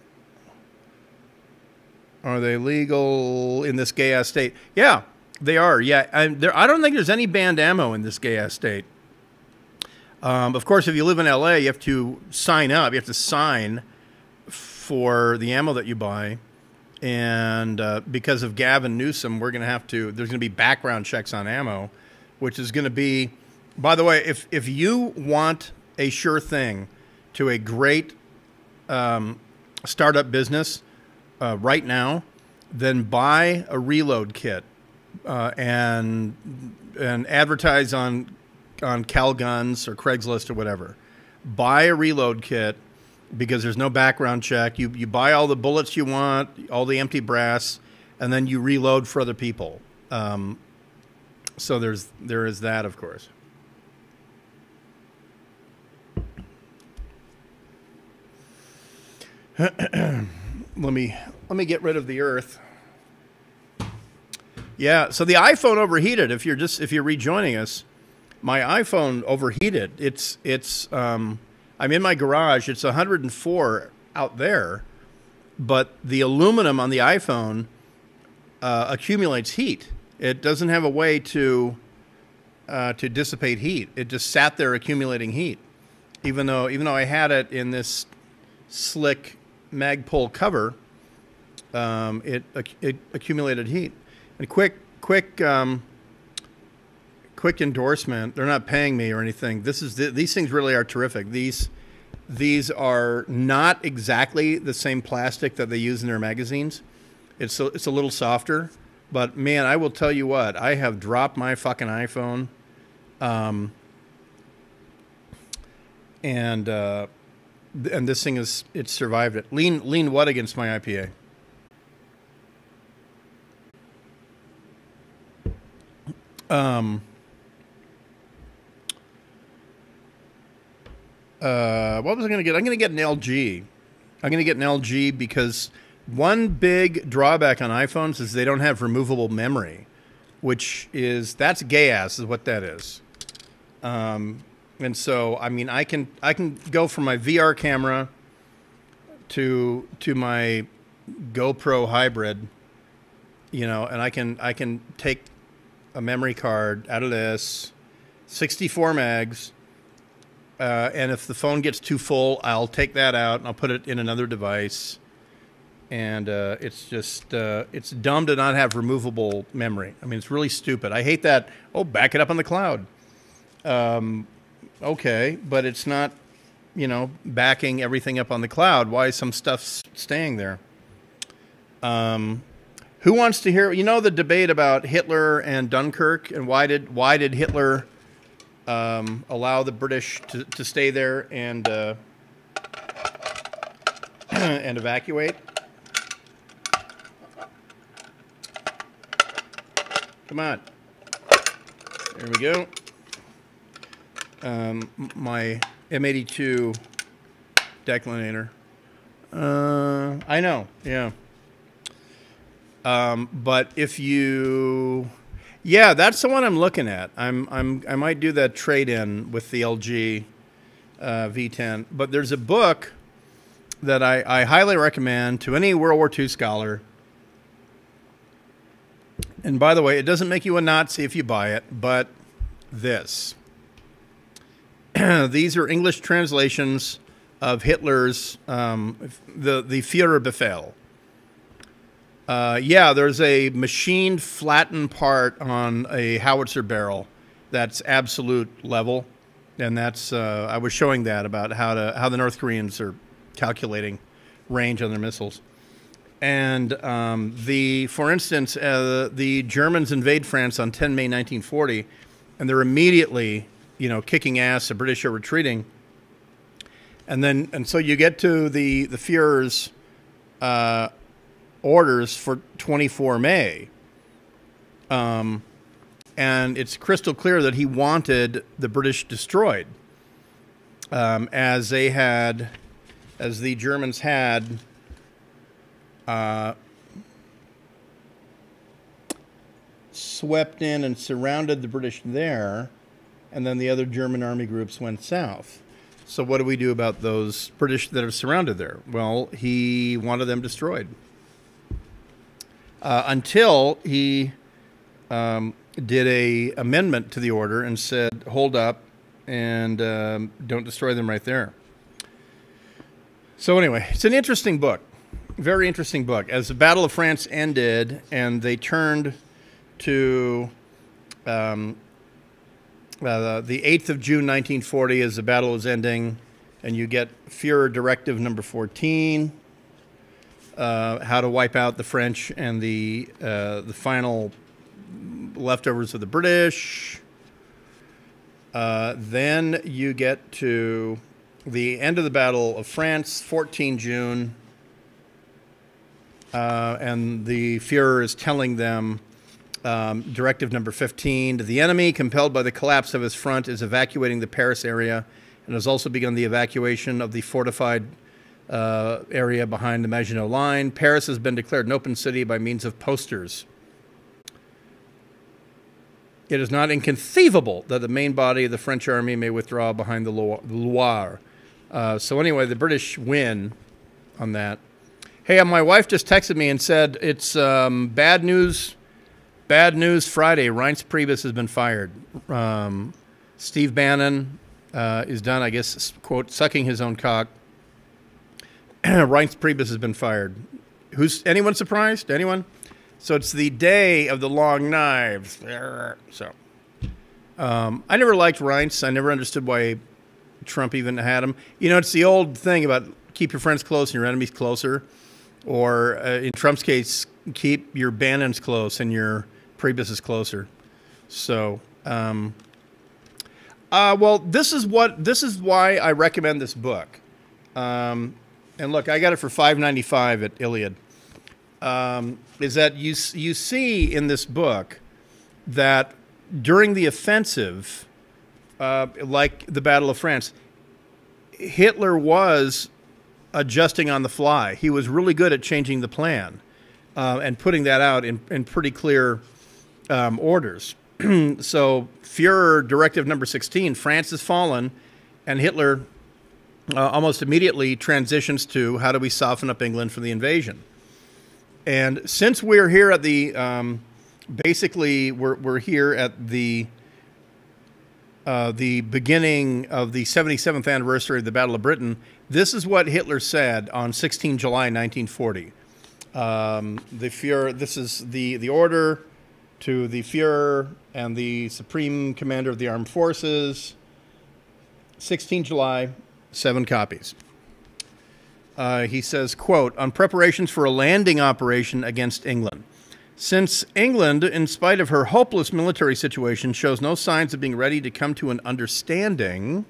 Are they legal in this gay-ass state? Yeah, they are. Yeah, I don't think there's any banned ammo in this gay-ass state. Of course, if you live in LA, you have to sign up. You have to sign for the ammo that you buy. And because of Gavin Newsom, there's going to be background checks on ammo, which is going to be, by the way, if you want a sure thing to a great startup business right now, then buy a reload kit and advertise on Cal Guns or Craigslist or whatever. Buy a reload kit because there's no background check. You buy all the bullets you want, all the empty brass, and then you reload for other people. So there is that, of course. Let me get rid of the earth. Yeah, so the iPhone overheated. If you're rejoining us, my iPhone overheated. I'm in my garage. It's 104 out there, but the aluminum on the iPhone accumulates heat. It doesn't have a way to dissipate heat. It just sat there accumulating heat, even though I had it in this slick Magpul cover. It accumulated heat. And quick endorsement. They're not paying me or anything. These things really are terrific. These are not exactly the same plastic that they use in their magazines. It's a little softer, but man, I will tell you what, I have dropped my fucking iPhone, and this thing it's survived it. Lean what against my IPA? What was I going to get? I'm going to get an LG. I'm going to get an LG because one big drawback on iPhones is they don't have removable memory, that's gay ass is what that is. And so, I mean, I can go from my VR camera to my GoPro hybrid, you know, and I can take a memory card out of this, 64 megs. And if the phone gets too full, I'll take that out and I'll put it in another device. And it's just, it's dumb to not have removable memory. I mean, it's really stupid. I hate that. Oh, back it up on the cloud. Okay, but it's not, you know, backing everything up on the cloud. Why is some stuff staying there? Who wants to hear, you know, the debate about Hitler and Dunkirk and why did Hitler allow the British to stay there and evacuate? Come on. There we go. My M82 declinator. I know, yeah. But if you, yeah, that's the one I'm looking at. I might do that trade-in with the LG. V10. But there's a book that I highly recommend to any World War II scholar. And by the way, it doesn't make you a Nazi if you buy it, but this. These are English translations of Hitler's, the Führerbefehl. Yeah, there's a machined flattened part on a howitzer barrel that's absolute level. And that's, I was showing that about how the North Koreans are calculating range on their missiles. And for instance, the Germans invade France on 10 May 1940, and they're immediately, kicking ass. The British are retreating. And so you get to the Führer's orders for 24 May. And it's crystal clear that he wanted the British destroyed, as the Germans had swept in and surrounded the British there, and then the other German army groups went south. So what do we do about those British that are surrounded there? Well, he wanted them destroyed. Until he did a amendment to the order and said, hold up, and don't destroy them right there. So anyway, it's an interesting book. Very interesting book. As the Battle of France ended and they turned to the 8th of June, 1940, as the battle was ending, and you get Führer Directive number 14, how to wipe out the French and the final leftovers of the British. Then you get to the end of the Battle of France, 14 June, and the Führer is telling them, Directive number 15, the enemy, compelled by the collapse of his front, is evacuating the Paris area and has also begun the evacuation of the fortified area behind the Maginot Line. Paris has been declared an open city by means of posters. It is not inconceivable that the main body of the French army may withdraw behind the Loire. So anyway, the British win on that. Hey, my wife just texted me and said it's bad news Friday. Reince Priebus has been fired. Steve Bannon is done, I guess, quote, sucking his own cock. Reince Priebus has been fired. Anyone surprised? Anyone? So it's the day of the long knives. So I never liked Reince. I never understood why Trump even had him. It's the old thing about keep your friends close and your enemies closer. Or in Trump's case, keep your Bannons close and your Priebus closer. So, well, this is why I recommend this book. And look, I got it for $5.95 at Iliad. Is that you see in this book that during the offensive, like the Battle of France, Hitler was adjusting on the fly. He was really good at changing the plan and putting that out in pretty clear orders. So Führer Directive number 16, France has fallen, and Hitler almost immediately transitions to how do we soften up England for the invasion. And since we're here at the, basically we're here at the beginning of the 77th anniversary of the Battle of Britain, this is what Hitler said on 16 July 1940. The Führer, this is the order to the Führer and the Supreme Commander of the Armed Forces. 16 July, 7 copies. He says, quote, on preparations for a landing operation against England. Since England, in spite of her hopeless military situation, shows no signs of being ready to come to an understanding,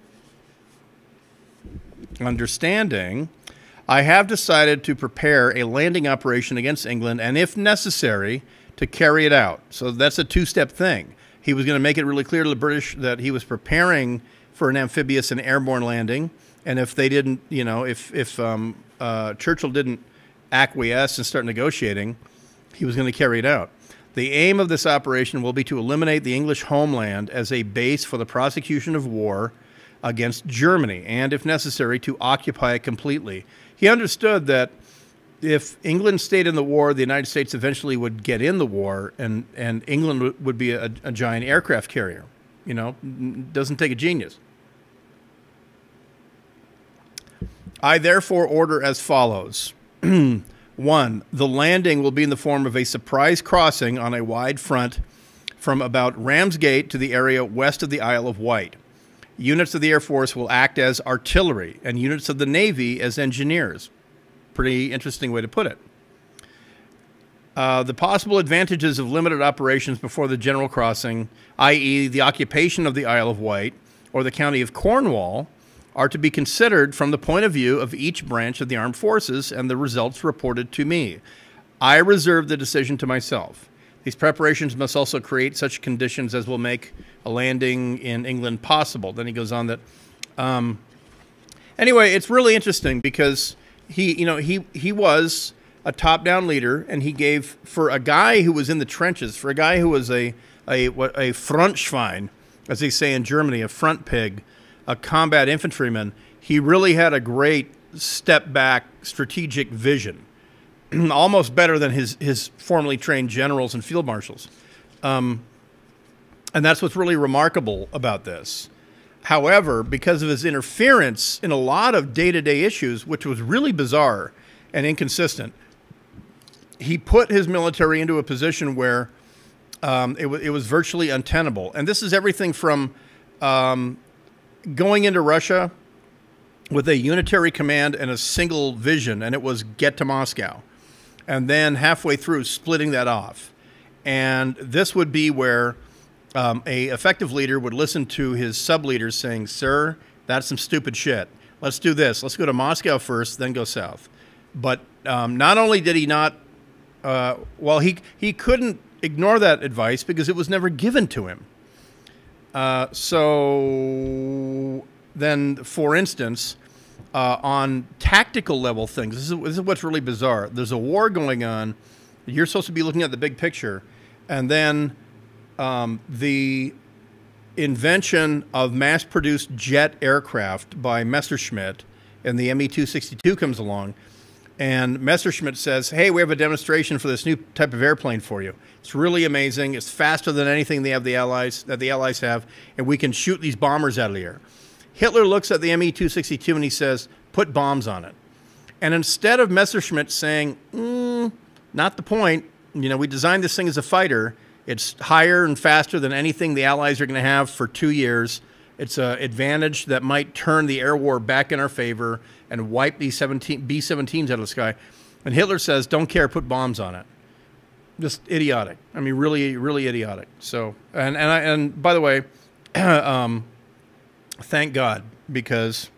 I have decided to prepare a landing operation against England and, if necessary, to carry it out. So that's a two-step thing. He was going to make it really clear to the British that he was preparing for an amphibious and airborne landing. And if they didn't, if Churchill didn't acquiesce and start negotiating, he was going to carry it out. The aim of this operation will be to eliminate the English homeland as a base for the prosecution of war against Germany, and, if necessary, to occupy it completely. He understood that if England stayed in the war, the United States eventually would get in the war, and England would be a giant aircraft carrier. You know, doesn't take a genius. I therefore order as follows. 1. The landing will be in the form of a surprise crossing on a wide front from about Ramsgate to the area west of the Isle of Wight. Units of the Air Force will act as artillery, and units of the Navy as engineers. Pretty interesting way to put it. The possible advantages of limited operations before the general crossing, i.e. the occupation of the Isle of Wight or the county of Cornwall, are to be considered from the point of view of each branch of the armed forces and the results reported to me. I reserve the decision to myself. These preparations must also create such conditions as will make a landing in England possible. Then he goes on that. Anyway, it's really interesting because he was a top-down leader, and he gave, for a guy who was in the trenches, for a guy who was a Frontschwein, as they say in Germany, a front pig, a combat infantryman, he really had a great step-back strategic vision, almost better than his formerly trained generals and field marshals. And that's what's really remarkable about this. However, because of his interference in a lot of day-to-day issues, which was really bizarre and inconsistent, he put his military into a position where it was virtually untenable. And this is everything from going into Russia with a unitary command and a single vision, and it was get to Moscow. And then halfway through, splitting that off. And this would be where a effective leader would listen to his sub-leaders saying, sir, that's some stupid shit. Let's do this. Let's go to Moscow first, then go south. But not only did he not, he couldn't ignore that advice because it was never given to him. So then, for instance, on tactical level things, this is what's really bizarre. There's a war going on. You're supposed to be looking at the big picture. And then the invention of mass-produced jet aircraft by Messerschmitt and the Me-262 comes along. And Messerschmitt says, hey, we have a demonstration for this new type of airplane for you. It's really amazing. It's faster than anything that the Allies have, and we can shoot these bombers out of the air. Hitler looks at the Me-262 and he says, put bombs on it. And instead of Messerschmitt saying, not the point, we designed this thing as a fighter. It's higher and faster than anything the Allies are going to have for 2 years. It's an advantage that might turn the air war back in our favor and wipe these B-17s out of the sky. And Hitler says, don't care, put bombs on it. Just idiotic. I mean, really, really idiotic. So, and by the way, thank God, because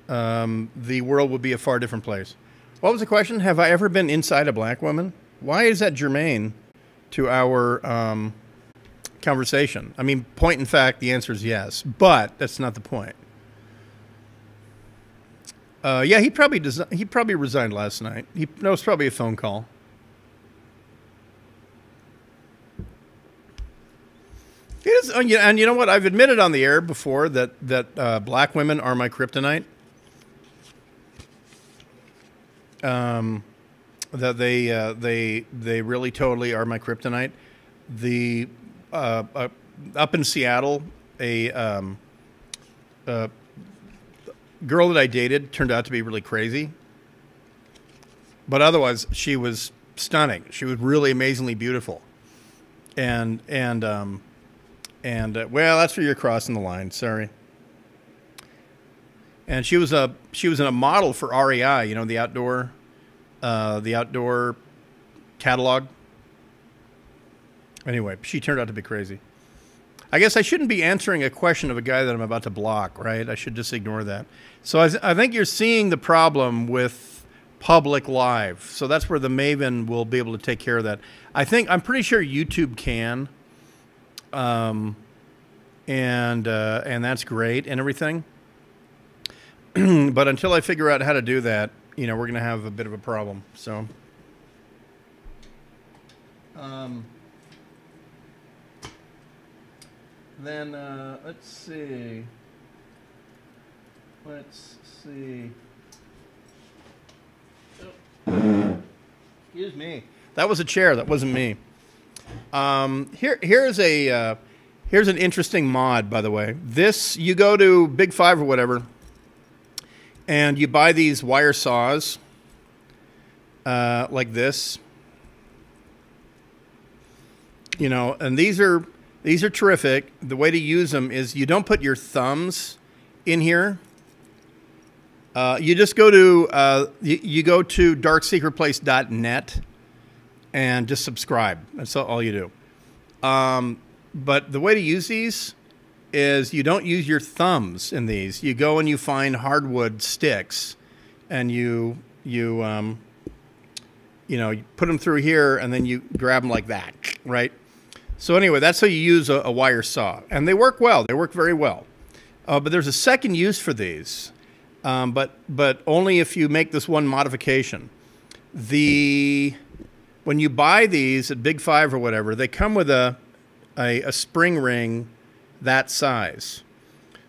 the world would be a far different place. What was the question? Have I ever been inside a black woman? Why is that germane to our conversation? I mean, point in fact, the answer is yes, but that's not the point. Yeah, he probably resigned last night. That was probably a phone call. It is, and you know what? I've admitted on the air before that black women are my kryptonite. That they really totally are my kryptonite. The up in Seattle, a girl that I dated turned out to be really crazy, but otherwise she was stunning. She was really amazingly beautiful, and well, that's where you're crossing the line. Sorry. And she was a model for REI, the outdoor catalog. Anyway, she turned out to be crazy. I guess I shouldn't be answering a question of a guy that I'm about to block, right? I should just ignore that. So I think you're seeing the problem with public live. So that's where the Maven will be able to take care of that. I'm pretty sure YouTube can, and that's great and everything. But until I figure out how to do that, we're going to have a bit of a problem. So, then let's see. Let's see. Oh. Excuse me. That was a chair. That wasn't me. Here's an interesting mod, by the way. This, you go to Big Five or whatever, and you buy these wire saws like this. You know, and these are terrific. The way to use them is you don't put your thumbs in here. You just go to you go to darksecretplace.net and just subscribe. That's all you do. But the way to use these is you don't use your thumbs in these. You go and you find hardwood sticks, and you know, you put them through here, and then you grab them like that, right? So anyway, that's how you use a wire saw, and they work well. They work very well. But there's a second use for these, but only if you make this one modification. When you buy these at Big Five or whatever, they come with a spring ring that size.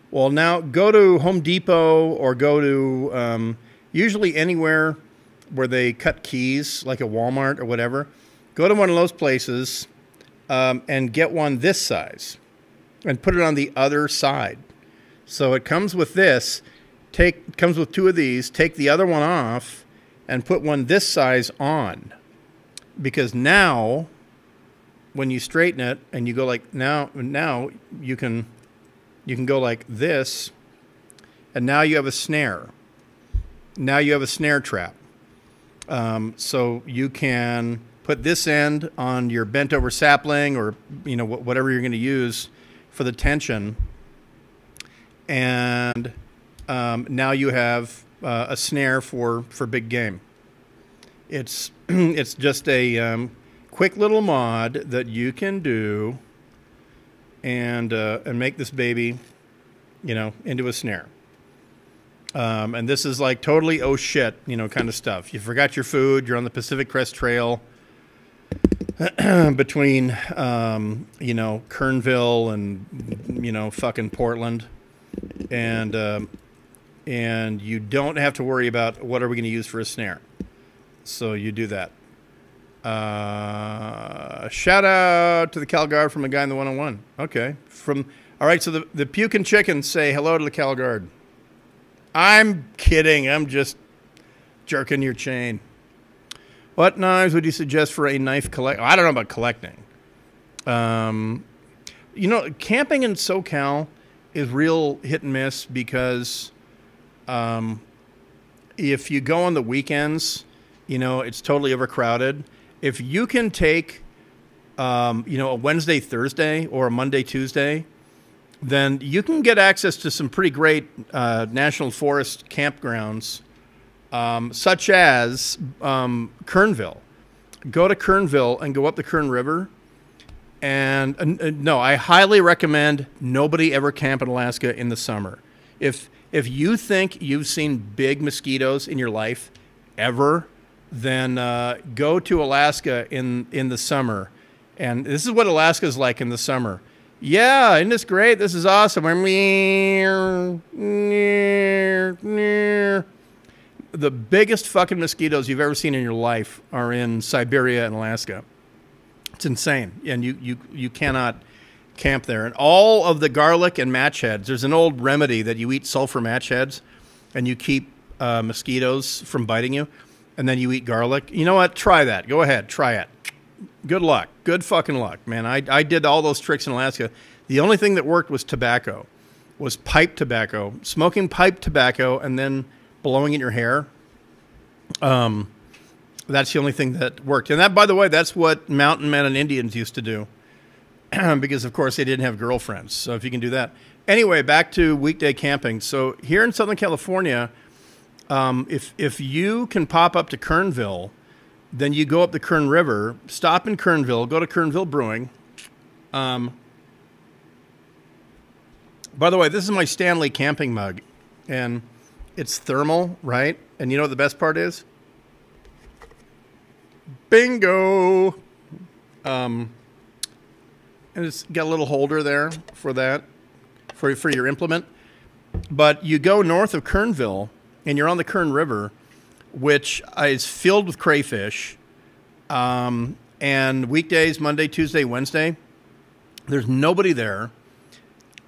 Well, now go to Home Depot or go to usually anywhere where they cut keys, like a Walmart or whatever. Go to one of those places and get one this size and put it on the other side. So it comes with this. It comes with two of these. Take the other one off and put one this size on. Because now, when you straighten it and you go like now you can go like this, and now you have a snare. Now you have a snare trap. So you can put this end on your bent over sapling, or you know, whatever you're going to use for the tension, and now you have a snare for big game. It's it's just a quick little mod that you can do and make this baby, you know, into a snare. And this is like totally oh shit, you know, kind of stuff. You forgot your food. You're on the Pacific Crest Trail between, you know, Kernville and, you know, fucking Portland. And you don't have to worry about what are we going to use for a snare. So you do that. Shout out to the Cal Guard from a guy in the 101. Okay. All right, so the puking chickens say hello to the Cal Guard. I'm kidding. I'm just jerking your chain. What knives would you suggest for a knife collect? I don't know about collecting. You know, camping in SoCal is real hit and miss because if you go on the weekends, you know, it's totally overcrowded. If you can take, you know, a Wednesday, Thursday, or a Monday, Tuesday, then you can get access to some pretty great national forest campgrounds, such as Kernville. Go to Kernville and go up the Kern River. And no, I highly recommend nobody ever camp in Alaska in the summer. If you think you've seen big mosquitoes in your life ever, then go to Alaska in the summer. And this is what Alaska is like in the summer. Yeah, isn't this great? This is awesome. The biggest fucking mosquitoes you've ever seen in your life are in Siberia and Alaska. It's insane. And you cannot camp there. And all of the garlic and match heads, there's an old remedy that you eat sulfur match heads and you keep mosquitoes from biting you. And then you eat garlic. You know what? Try that. Go ahead. Try it. Good luck. Good fucking luck, man. I did all those tricks in Alaska. The only thing that worked was tobacco, was pipe tobacco. Smoking pipe tobacco and then blowing in your hair. That's the only thing that worked. And that, by the way, that's what mountain men and Indians used to do. Because, of course, they didn't have girlfriends. So if you can do that. Anyway, back to weekday camping. So here in Southern California, if you can pop up to Kernville, then you go up the Kern River, stop in Kernville, go to Kernville Brewing. By the way, this is my Stanley camping mug, and it's thermal, right? And you know what the best part is? Bingo! And it's got a little holder there for that, for your implement. But you go north of Kernville, and you're on the Kern River, which is filled with crayfish. And weekdays, Monday, Tuesday, Wednesday, there's nobody there.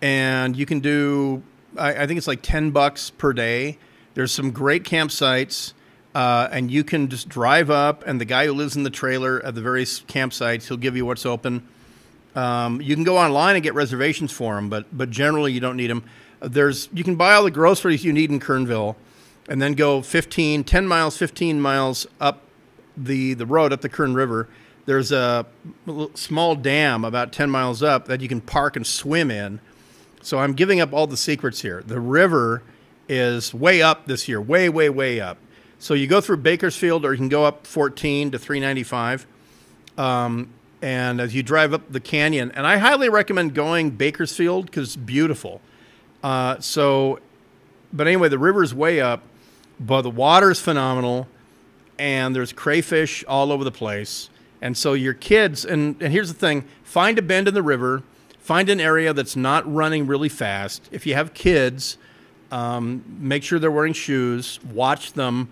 And you can do, I think it's like $10 per day. There's some great campsites. And you can just drive up, and the guy who lives in the trailer at the various campsites, he'll give you what's open. You can go online and get reservations for them, but generally you don't need them. You can buy all the groceries you need in Kernville, and then go 15 miles up the road up the Kern River. There's a small dam about 10 miles up that you can park and swim in. So I'm giving up all the secrets here. The river is way up this year, way, way, way up. So you go through Bakersfield, or you can go up 14 to 395. And as you drive up the canyon, and I highly recommend going Bakersfield because it's beautiful. But anyway, the river's way up, but the water's phenomenal, and there's crayfish all over the place. And so your kids, and here's the thing, find a bend in the river, find an area that's not running really fast. If you have kids, make sure they're wearing shoes, watch them,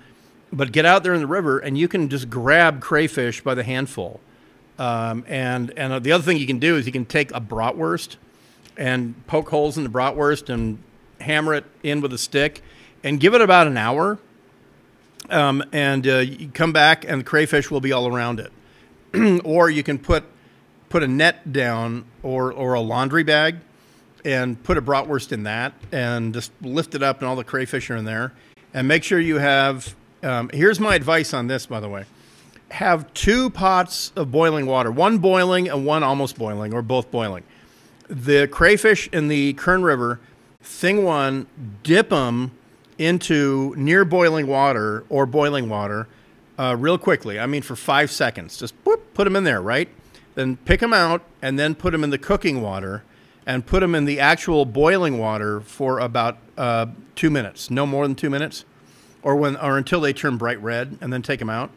but get out there in the river, and you can just grab crayfish by the handful. And the other thing you can do is you can take a bratwurst and poke holes in the bratwurst and hammer it in with a stick and give it about an hour. You come back and the crayfish will be all around it. Or you can put a net down or a laundry bag and put a bratwurst in that and just lift it up, and all the crayfish are in there. And make sure you have, here's my advice on this, by the way. Have 2 pots of boiling water, one boiling and one almost boiling, or both boiling. The crayfish in the Kern River, thing one, dip them into near boiling water or boiling water real quickly. I mean, for 5 seconds. Just whoop, put them in there, right? Then pick them out and then put them in the cooking water and put them in the actual boiling water for about 2 minutes, no more than 2 minutes, or until they turn bright red, and then take them out.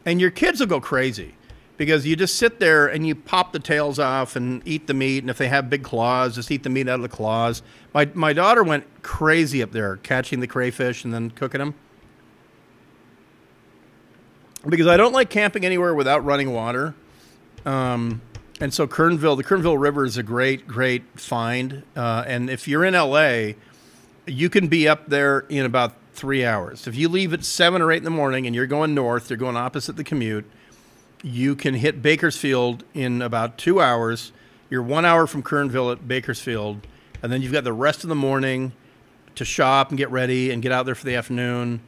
And your kids will go crazy because you just sit there and you pop the tails off and eat the meat. And if they have big claws, just eat the meat out of the claws. My daughter went crazy up there catching the crayfish and then cooking them. Because I don't like camping anywhere without running water. And so the Kernville River is a great, great find. And if you're in LA, you can be up there in about 3 hours. If you leave at 7 or 8 in the morning and you're going north, you're going opposite the commute, you can hit Bakersfield in about 2 hours. You're 1 hour from Kernville at Bakersfield, and then you've got the rest of the morning to shop and get ready and get out there for the afternoon.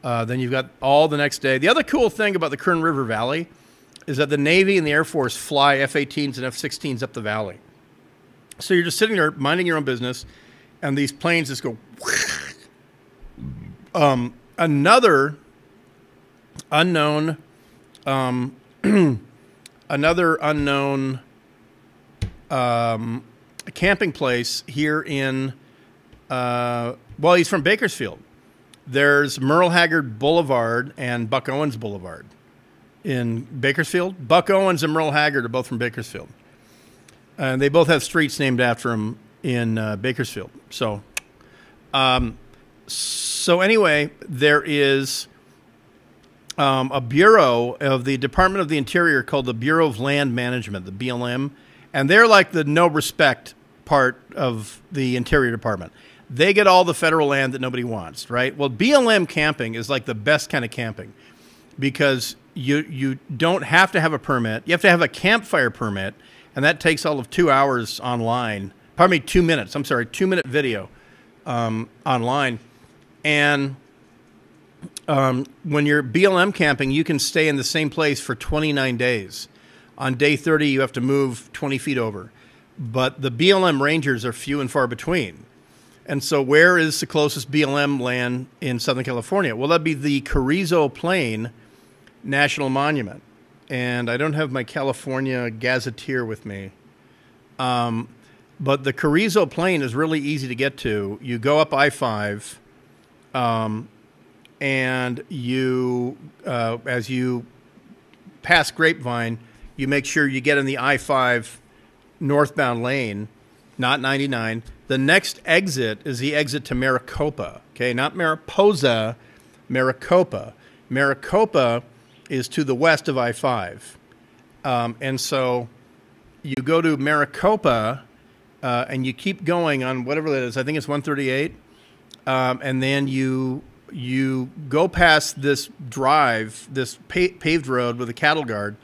Then you've got all the next day. The other cool thing about the Kern River Valley is that the Navy and the Air Force fly F-18s and F-16s up the valley. So you're just sitting there minding your own business, and these planes just go. Another unknown camping place here in, he's from Bakersfield. There's Merle Haggard Boulevard and Buck Owens Boulevard in Bakersfield. Buck Owens and Merle Haggard are both from Bakersfield. And they both have streets named after them in Bakersfield. So anyway, there is a bureau of the Department of the Interior called the Bureau of Land Management, the BLM, and they're like the no respect part of the Interior Department. They get all the federal land that nobody wants, right? Well, BLM camping is like the best kind of camping because you don't have to have a permit. You have to have a campfire permit, and that takes all of 2 hours online. Pardon me, 2 minutes. I'm sorry, 2-minute video online. And when you're BLM camping, you can stay in the same place for 29 days. On day 30, you have to move 20 feet over. But the BLM rangers are few and far between. And so where is the closest BLM land in Southern California? Well, that'd be the Carrizo Plain National Monument. And I don't have my California Gazetteer with me. But the Carrizo Plain is really easy to get to. You go up I-5, and you, as you pass Grapevine, you make sure you get in the I-5 northbound lane, not 99. The next exit is the exit to Maricopa. Okay, not Mariposa, Maricopa. Maricopa is to the west of I-5. And so you go to Maricopa and you keep going on whatever that is. I think it's 138. And then you go past this drive, this paved road with a cattle guard.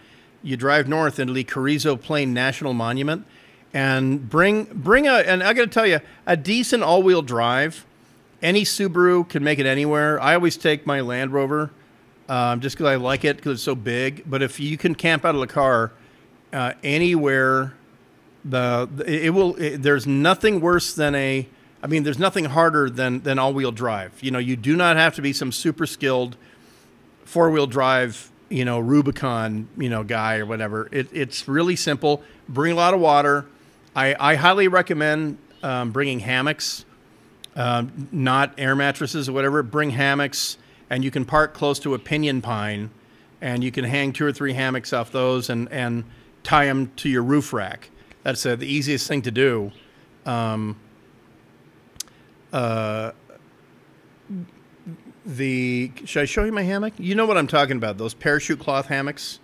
You drive north into the Carrizo Plain National Monument, and bring and I got to tell you, a decent all-wheel drive. Any Subaru can make it anywhere. I always take my Land Rover, just because I like it because it's so big. But if you can camp out of the car anywhere, there's nothing worse than there's nothing harder than all-wheel drive. You know, you do not have to be some super skilled four-wheel drive, Rubicon, guy or whatever. It's really simple. Bring a lot of water. I highly recommend bringing hammocks, not air mattresses or whatever. Bring hammocks, and you can park close to a pinyon pine, and you can hang 2 or 3 hammocks off those and tie them to your roof rack. That's the easiest thing to do. Should I show you my hammock? You know what I'm talking about, those parachute cloth hammocks.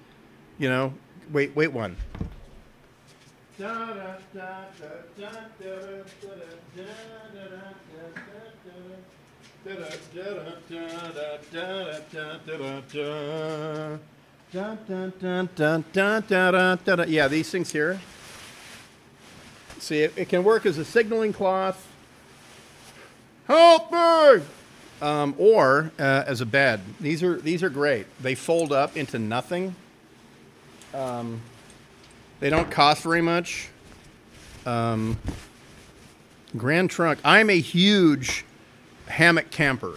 Wait one. Yeah, these things here. See, it can work as a signaling cloth. Help me! Or as a bed. These are great. They fold up into nothing. They don't cost very much. Grand Trunk. I'm a huge hammock camper.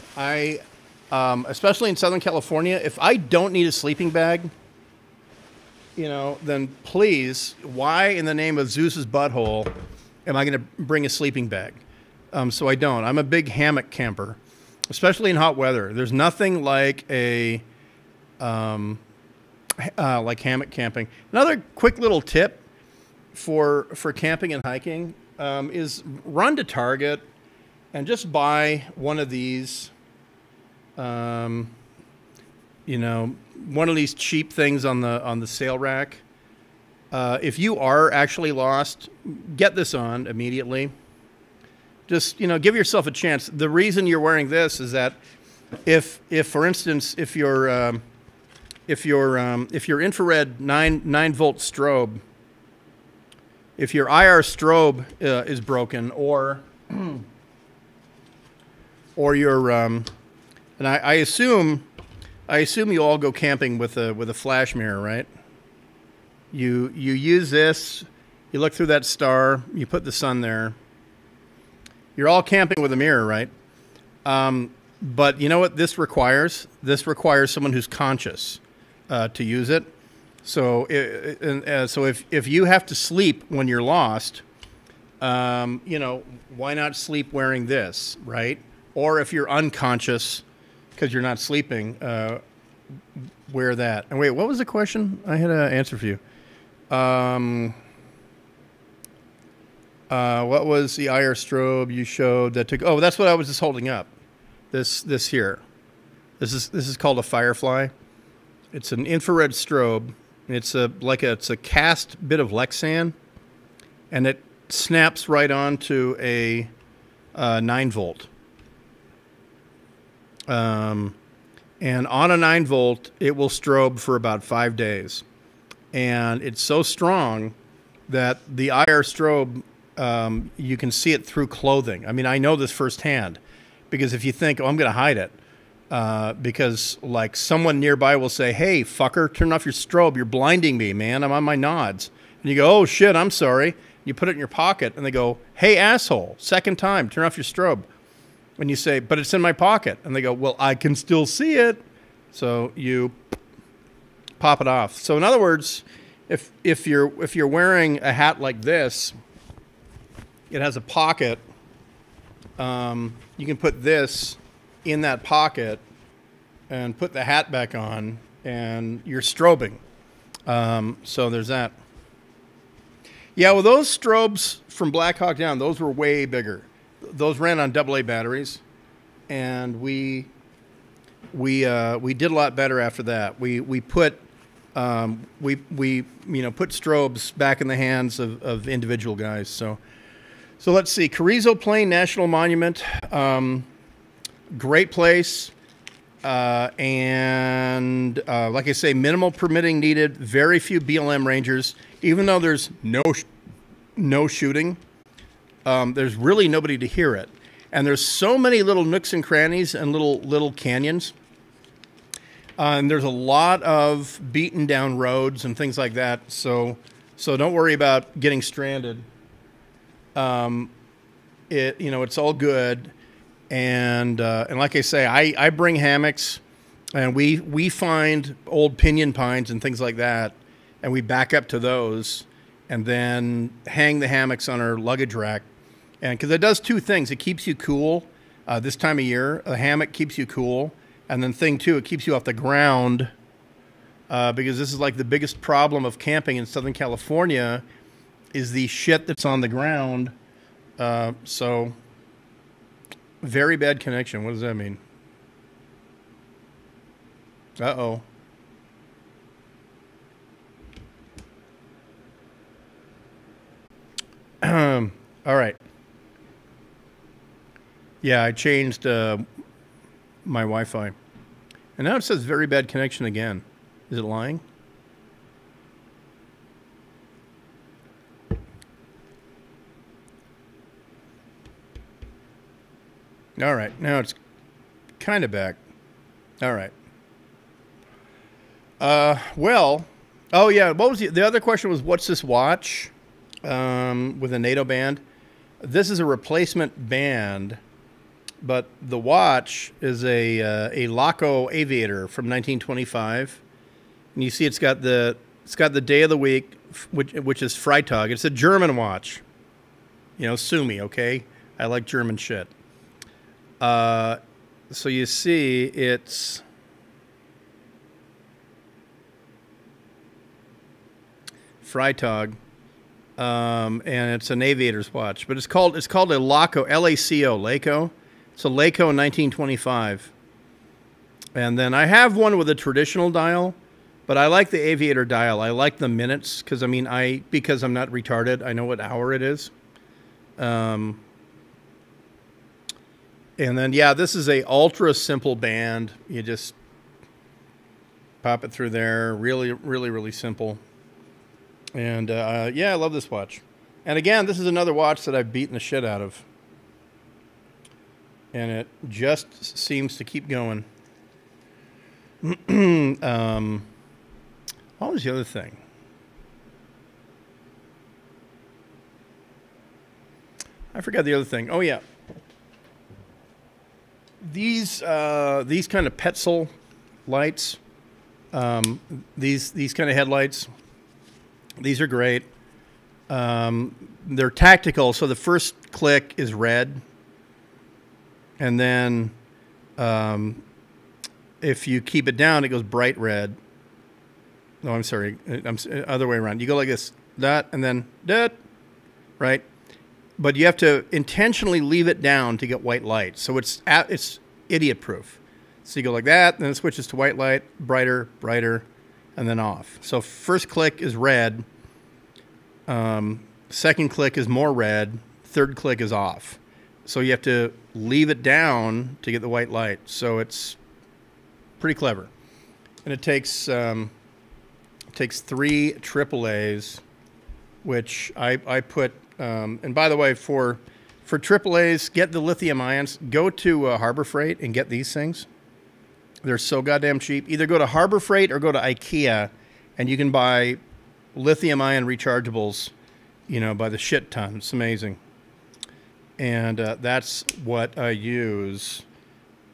Especially in Southern California, if I don't need a sleeping bag, then please, why in the name of Zeus's butthole am I going to bring a sleeping bag? So I don't. I'm a big hammock camper, especially in hot weather. There's nothing like like hammock camping. Another quick little tip for camping and hiking is run to Target and just buy one of these. One of these cheap things on the sale rack. If you are actually lost, get this on immediately. Just give yourself a chance. The reason you're wearing this is that if for instance, if your infrared 9-volt strobe, if your IR strobe is broken, or your and I assume you all go camping with a flash mirror, right? You use this, you look through that star, you put the sun there. You're all camping with a mirror, right? But you know what this requires? This requires someone who's conscious to use it. So, if you have to sleep when you're lost, why not sleep wearing this, right? Or if you're unconscious because you're not sleeping, wear that. And wait, what was the question? I had an answer for you. What was the IR strobe you showed that took? Oh, that's what I was just holding up. This here. This is called a Firefly. It's an infrared strobe. It's a cast bit of Lexan, and it snaps right onto a 9-volt. And on a 9-volt, it will strobe for about 5 days, and it's so strong that the IR strobe, you can see it through clothing. I mean, I know this firsthand, because if you think, I'm going to hide it, because like someone nearby will say, hey, fucker, turn off your strobe. You're blinding me, man. I'm on my nods. And you go, oh, shit, I'm sorry. You put it in your pocket, and they go, hey, asshole, second time, turn off your strobe. And you say, but it's in my pocket. And they go, well, I can still see it. So you pop it off. So in other words, if you're wearing a hat like this, it has a pocket. You can put this in that pocket and put the hat back on, and you're strobing. So there's that. Yeah, well, those strobes from Black Hawk Down, those were way bigger. Those ran on AA batteries, and we did a lot better after that. We put put strobes back in the hands of individual guys. So let's see, Carrizo Plain National Monument, great place, and like I say, minimal permitting needed. Very few BLM rangers, even though there's no shooting. There's really nobody to hear it. And there's so many little nooks and crannies and little canyons. And there's a lot of beaten down roads and things like that. So don't worry about getting stranded. It's all good. And like I say, I bring hammocks, and we find old pinyon pines and things like that, and we back up to those, and then hang the hammocks on our luggage rack. And because it does two things, it keeps you cool this time of year. A hammock keeps you cool, and then thing two, it keeps you off the ground, because this is like the biggest problem of camping in Southern California is the shit that's on the ground. So very bad connection. What does that mean? Uh-oh. All right. Yeah, I changed my Wi-Fi. And now it says very bad connection again. Is it lying? All right. Now it's kind of back. All right. Well, oh yeah, what was the other question was, what's this watch with a NATO band? This is a replacement band, but the watch is a Laco Aviator from 1925, and you see it's got the day of the week, which is Freitag. It's a German watch, sue me, okay? I like German shit. So you see it's Freitag. And it's an aviator's watch, but it's called a Laco, L-A-C-O, Laco. It's a Laco 1925. And then I have one with a traditional dial, but I like the aviator dial. I like the minutes because because I'm not retarded, I know what hour it is. And then yeah, this is a ultra simple band. You just pop it through there. Really, really, really simple. And yeah, I love this watch. And again, this is another watch that I've beaten the shit out of. And it just seems to keep going. What was the other thing? I forgot the other thing. Oh yeah. These kind of Petzl lights, these kind of headlights, these are great. They're tactical, so the first click is red, and then if you keep it down, it goes bright red. No, I'm sorry, other way around. You go like this, that, and then that, right? But you have to intentionally leave it down to get white light, so it's idiot-proof. So you go like that, and then it switches to white light, brighter, brighter, and then off. So first click is red. Second click is more red. Third click is off. So you have to leave it down to get the white light. So it's pretty clever. And it takes 3 AAAs, which I put. And by the way, for AAAs, get the lithium ions. Go to Harbor Freight and get these things. They're so goddamn cheap. Either go to Harbor Freight or go to IKEA, and you can buy lithium-ion rechargeables, by the shit ton. It's amazing. And that's what I use.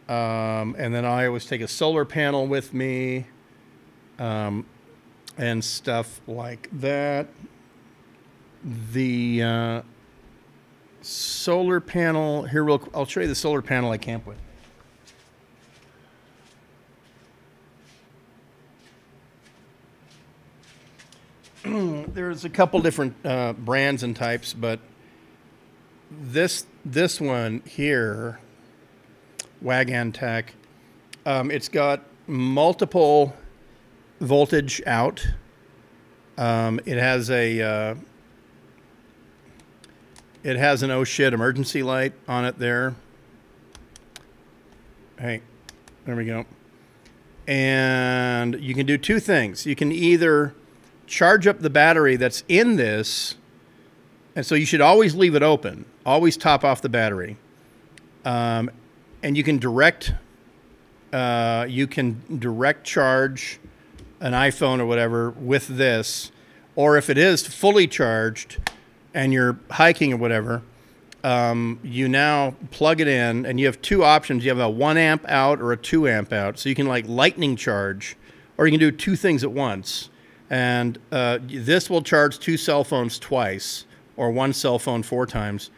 And then I always take a solar panel with me, and stuff like that. The solar panel, here, I'll show you the solar panel I camp with. there's a couple different brands and types, but this one here, Wagantech, it's got multiple voltage out. It has an oh shit emergency light on it there. Hey, there we go. And you can do two things. You can either charge up the battery that's in this, and so you should always leave it open. Always top off the battery. And you can direct charge an iPhone or whatever with this, or if it is fully charged and you're hiking or whatever, you now plug it in, and you have two options. You have a 1 amp out or a 2 amp out, so you can like lightning charge, or you can do two things at once. And this will charge 2 cell phones twice, or 1 cell phone 4 times.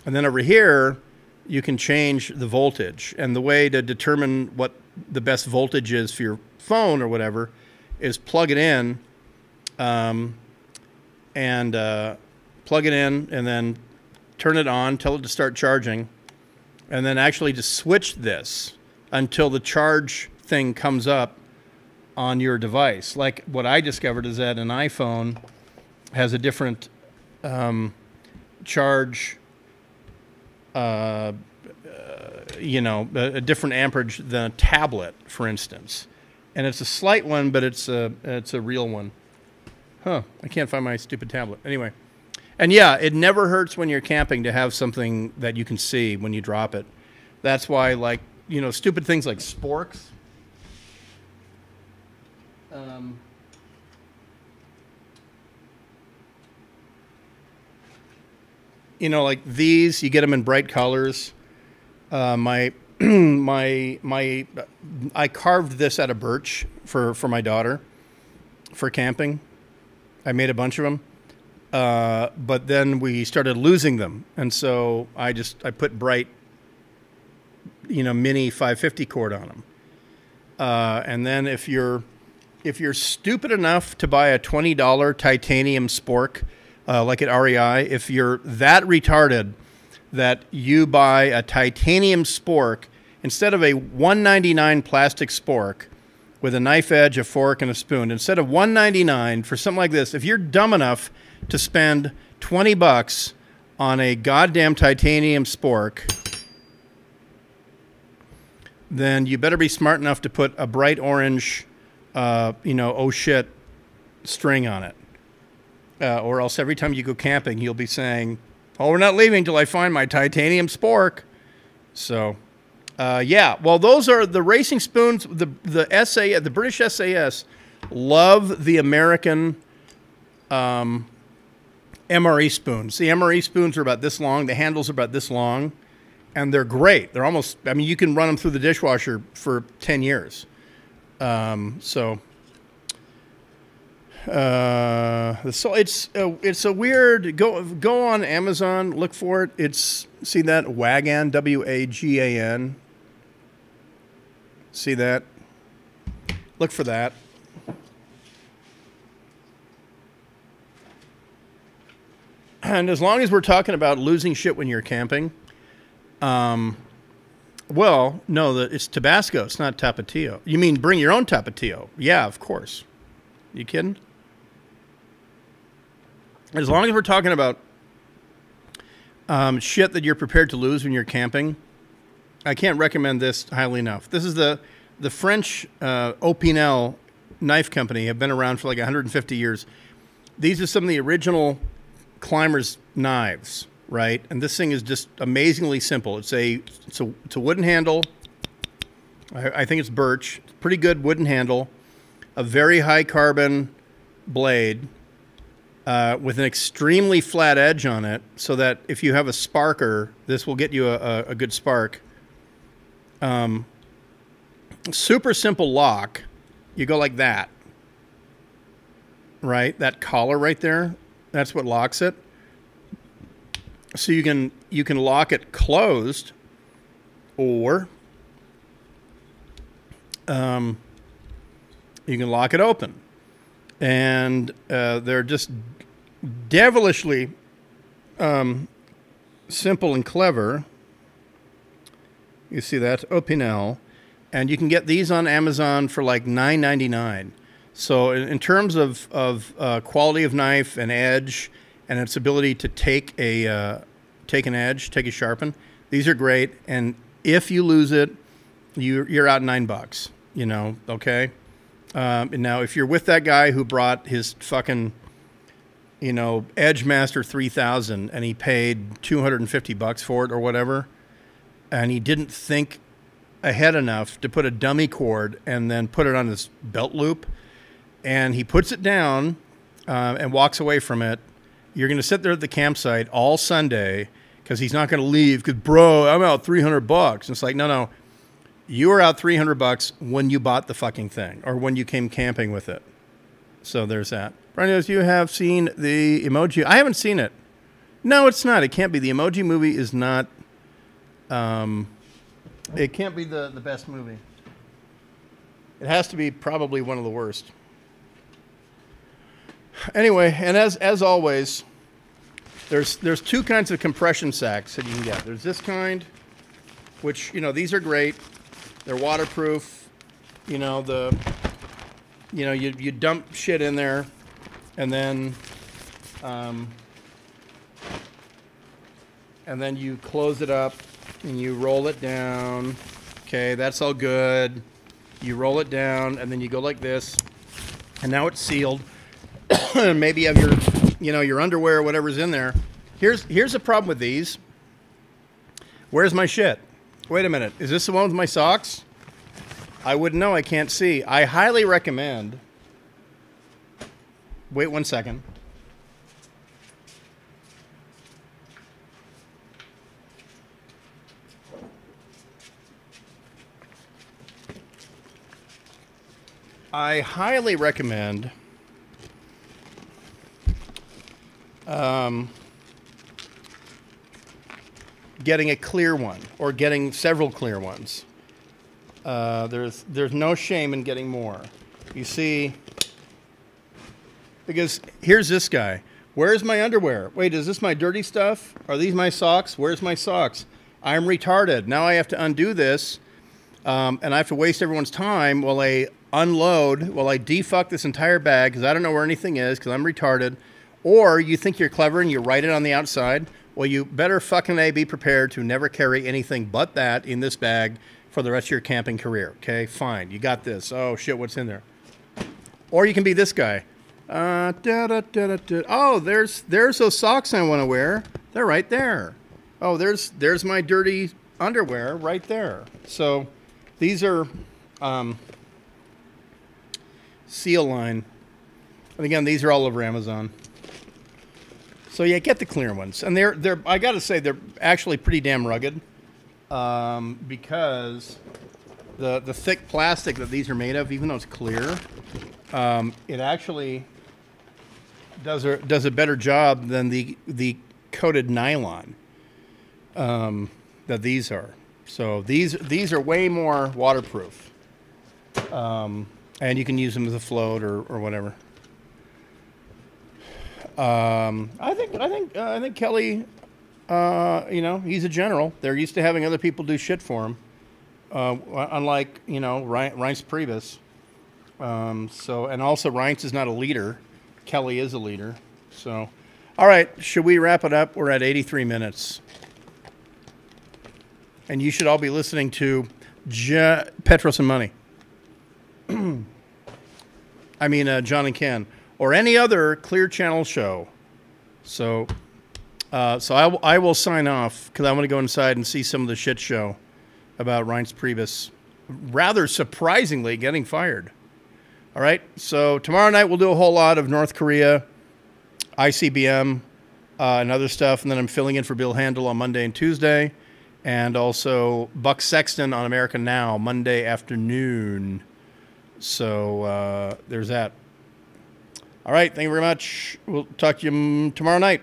And then over here, you can change the voltage. And the way to determine what the best voltage is for your phone or whatever is plug it in, and then turn it on, tell it to start charging, and then actually just switch this until the charge thing comes up on your device. Like what I discovered is that an iPhone has a different charge, a different amperage than a tablet, for instance. And it's a slight one, but it's a real one. Huh, I can't find my stupid tablet. Anyway. And yeah, it never hurts when you're camping to have something that you can see when you drop it. That's why, like, stupid things like sporks. Like these, you get them in bright colors. I carved this out of birch for my daughter for camping. I made a bunch of them. But then we started losing them, and so I put bright, mini 550 cord on them. And then if you're stupid enough to buy a $20 titanium spork, like at REI, if you're that retarded that you buy a titanium spork instead of a $1.99 plastic spork with a knife edge, a fork, and a spoon, instead of $1.99 for something like this, if you're dumb enough to spend $20 on a goddamn titanium spork, then you better be smart enough to put a bright orange, oh shit string on it. Or else every time you go camping, you'll be saying, oh, we're not leaving till I find my titanium spork. So, yeah. Well, those are the racing spoons. The British SAS love the American MRE spoons. The MRE spoons are about this long. The handles are about this long. And they're great. They're almost, you can run them through the dishwasher for 10 years. So it's a weird, go on Amazon, look for it. See that? Wagan, W-A-G-A-N. See that? Look for that. And as long as we're talking about losing shit when you're camping, well, no, it's Tabasco. It's not Tapatio. You mean bring your own Tapatio? Yeah, of course. You kidding? As long as we're talking about shit that you're prepared to lose when you're camping, I can't recommend this highly enough. This is the French Opinel knife company. Have been around for like 150 years. These are some of the original climbers' knives, right? And this thing is just amazingly simple. It's a wooden handle. I think it's birch. Pretty good wooden handle. A very high carbon blade with an extremely flat edge on it, so that if you have a sparker, this will get you a good spark. Super simple lock. You go like that, right? That collar right there. That's what locks it. So you can lock it closed, or you can lock it open. and they're just devilishly simple and clever. You see that? Opinel. And you can get these on Amazon for like $9.99. So in terms of quality of knife and edge and its ability to take an edge, take a sharpen, these are great. And if you lose it, you're out $9, you know, okay? And now if you're with that guy who brought his fucking, you know, Edgemaster 3000 and he paid $250 for it or whatever, and he didn't think ahead enough to put a dummy cord and then put it on his belt loop, and he puts it down and walks away from it, you're going to sit there at the campsite all Sunday because he's not going to leave because, bro, I'm out $300. And it's like, no. You were out $300 when you bought the fucking thing or when you came camping with it. So there's that. Brian knows you have seen the Emoji. I haven't seen it. No, it's not. It can't be. The Emoji Movie is not. It can't be the best movie. It has to be probably one of the worst. Anyway, and as always, there's two kinds of compression sacks that you can get. There's this kind, which, you know, these are great. They're waterproof. You know, you dump shit in there, and then you close it up and you roll it down. Okay, that's all good. You roll it down and then you go like this, and now it's sealed. Maybe you have your underwear or whatever's in there. Here's a problem with these. Where's my shit? Wait a minute. Is this the one with my socks? I wouldn't know. I can't see. I highly recommend. Wait 1 second. I highly recommend getting a clear one or getting several clear ones. There's no shame in getting more. You see, because here's this guy. Where's my underwear? Wait, is this my dirty stuff? Are these my socks? Where's my socks? I'm retarded. Now I have to undo this, and I have to waste everyone's time while I unload, while I defuck this entire bag because I don't know where anything is because I'm retarded. Or you think you're clever and you write it on the outside. Well, you better fucking be prepared to never carry anything but that in this bag for the rest of your camping career. Okay, fine. You got this. Oh, shit, what's in there? Or you can be this guy. Oh, there's those socks I want to wear. They're right there. Oh, there's my dirty underwear right there. So these are Seal Line. And again, these are all over Amazon. So yeah, get the clear ones. And they're I got to say they're actually pretty damn rugged. Because the thick plastic that these are made of, even though it's clear, it actually does a better job than the coated nylon that these are. So these are way more waterproof, and you can use them as a float or whatever. I think Kelly. He's a general. They're used to having other people do shit for him. Unlike, Reince Priebus. And also Reince is not a leader. Kelly is a leader. So, all right, should we wrap it up? We're at 83 minutes. And you should all be listening to Petros and Money. I mean, John and Ken. Or any other Clear Channel show. So I will sign off because I want to go inside and see some of the shit show about Reince Priebus rather surprisingly getting fired. All right, so tomorrow night we'll do a whole lot of North Korea, ICBM, and other stuff, and then I'm filling in for Bill Handel on Monday and Tuesday, and also Buck Sexton on America Now Monday afternoon. So there's that. All right, thank you very much. We'll talk to you tomorrow night.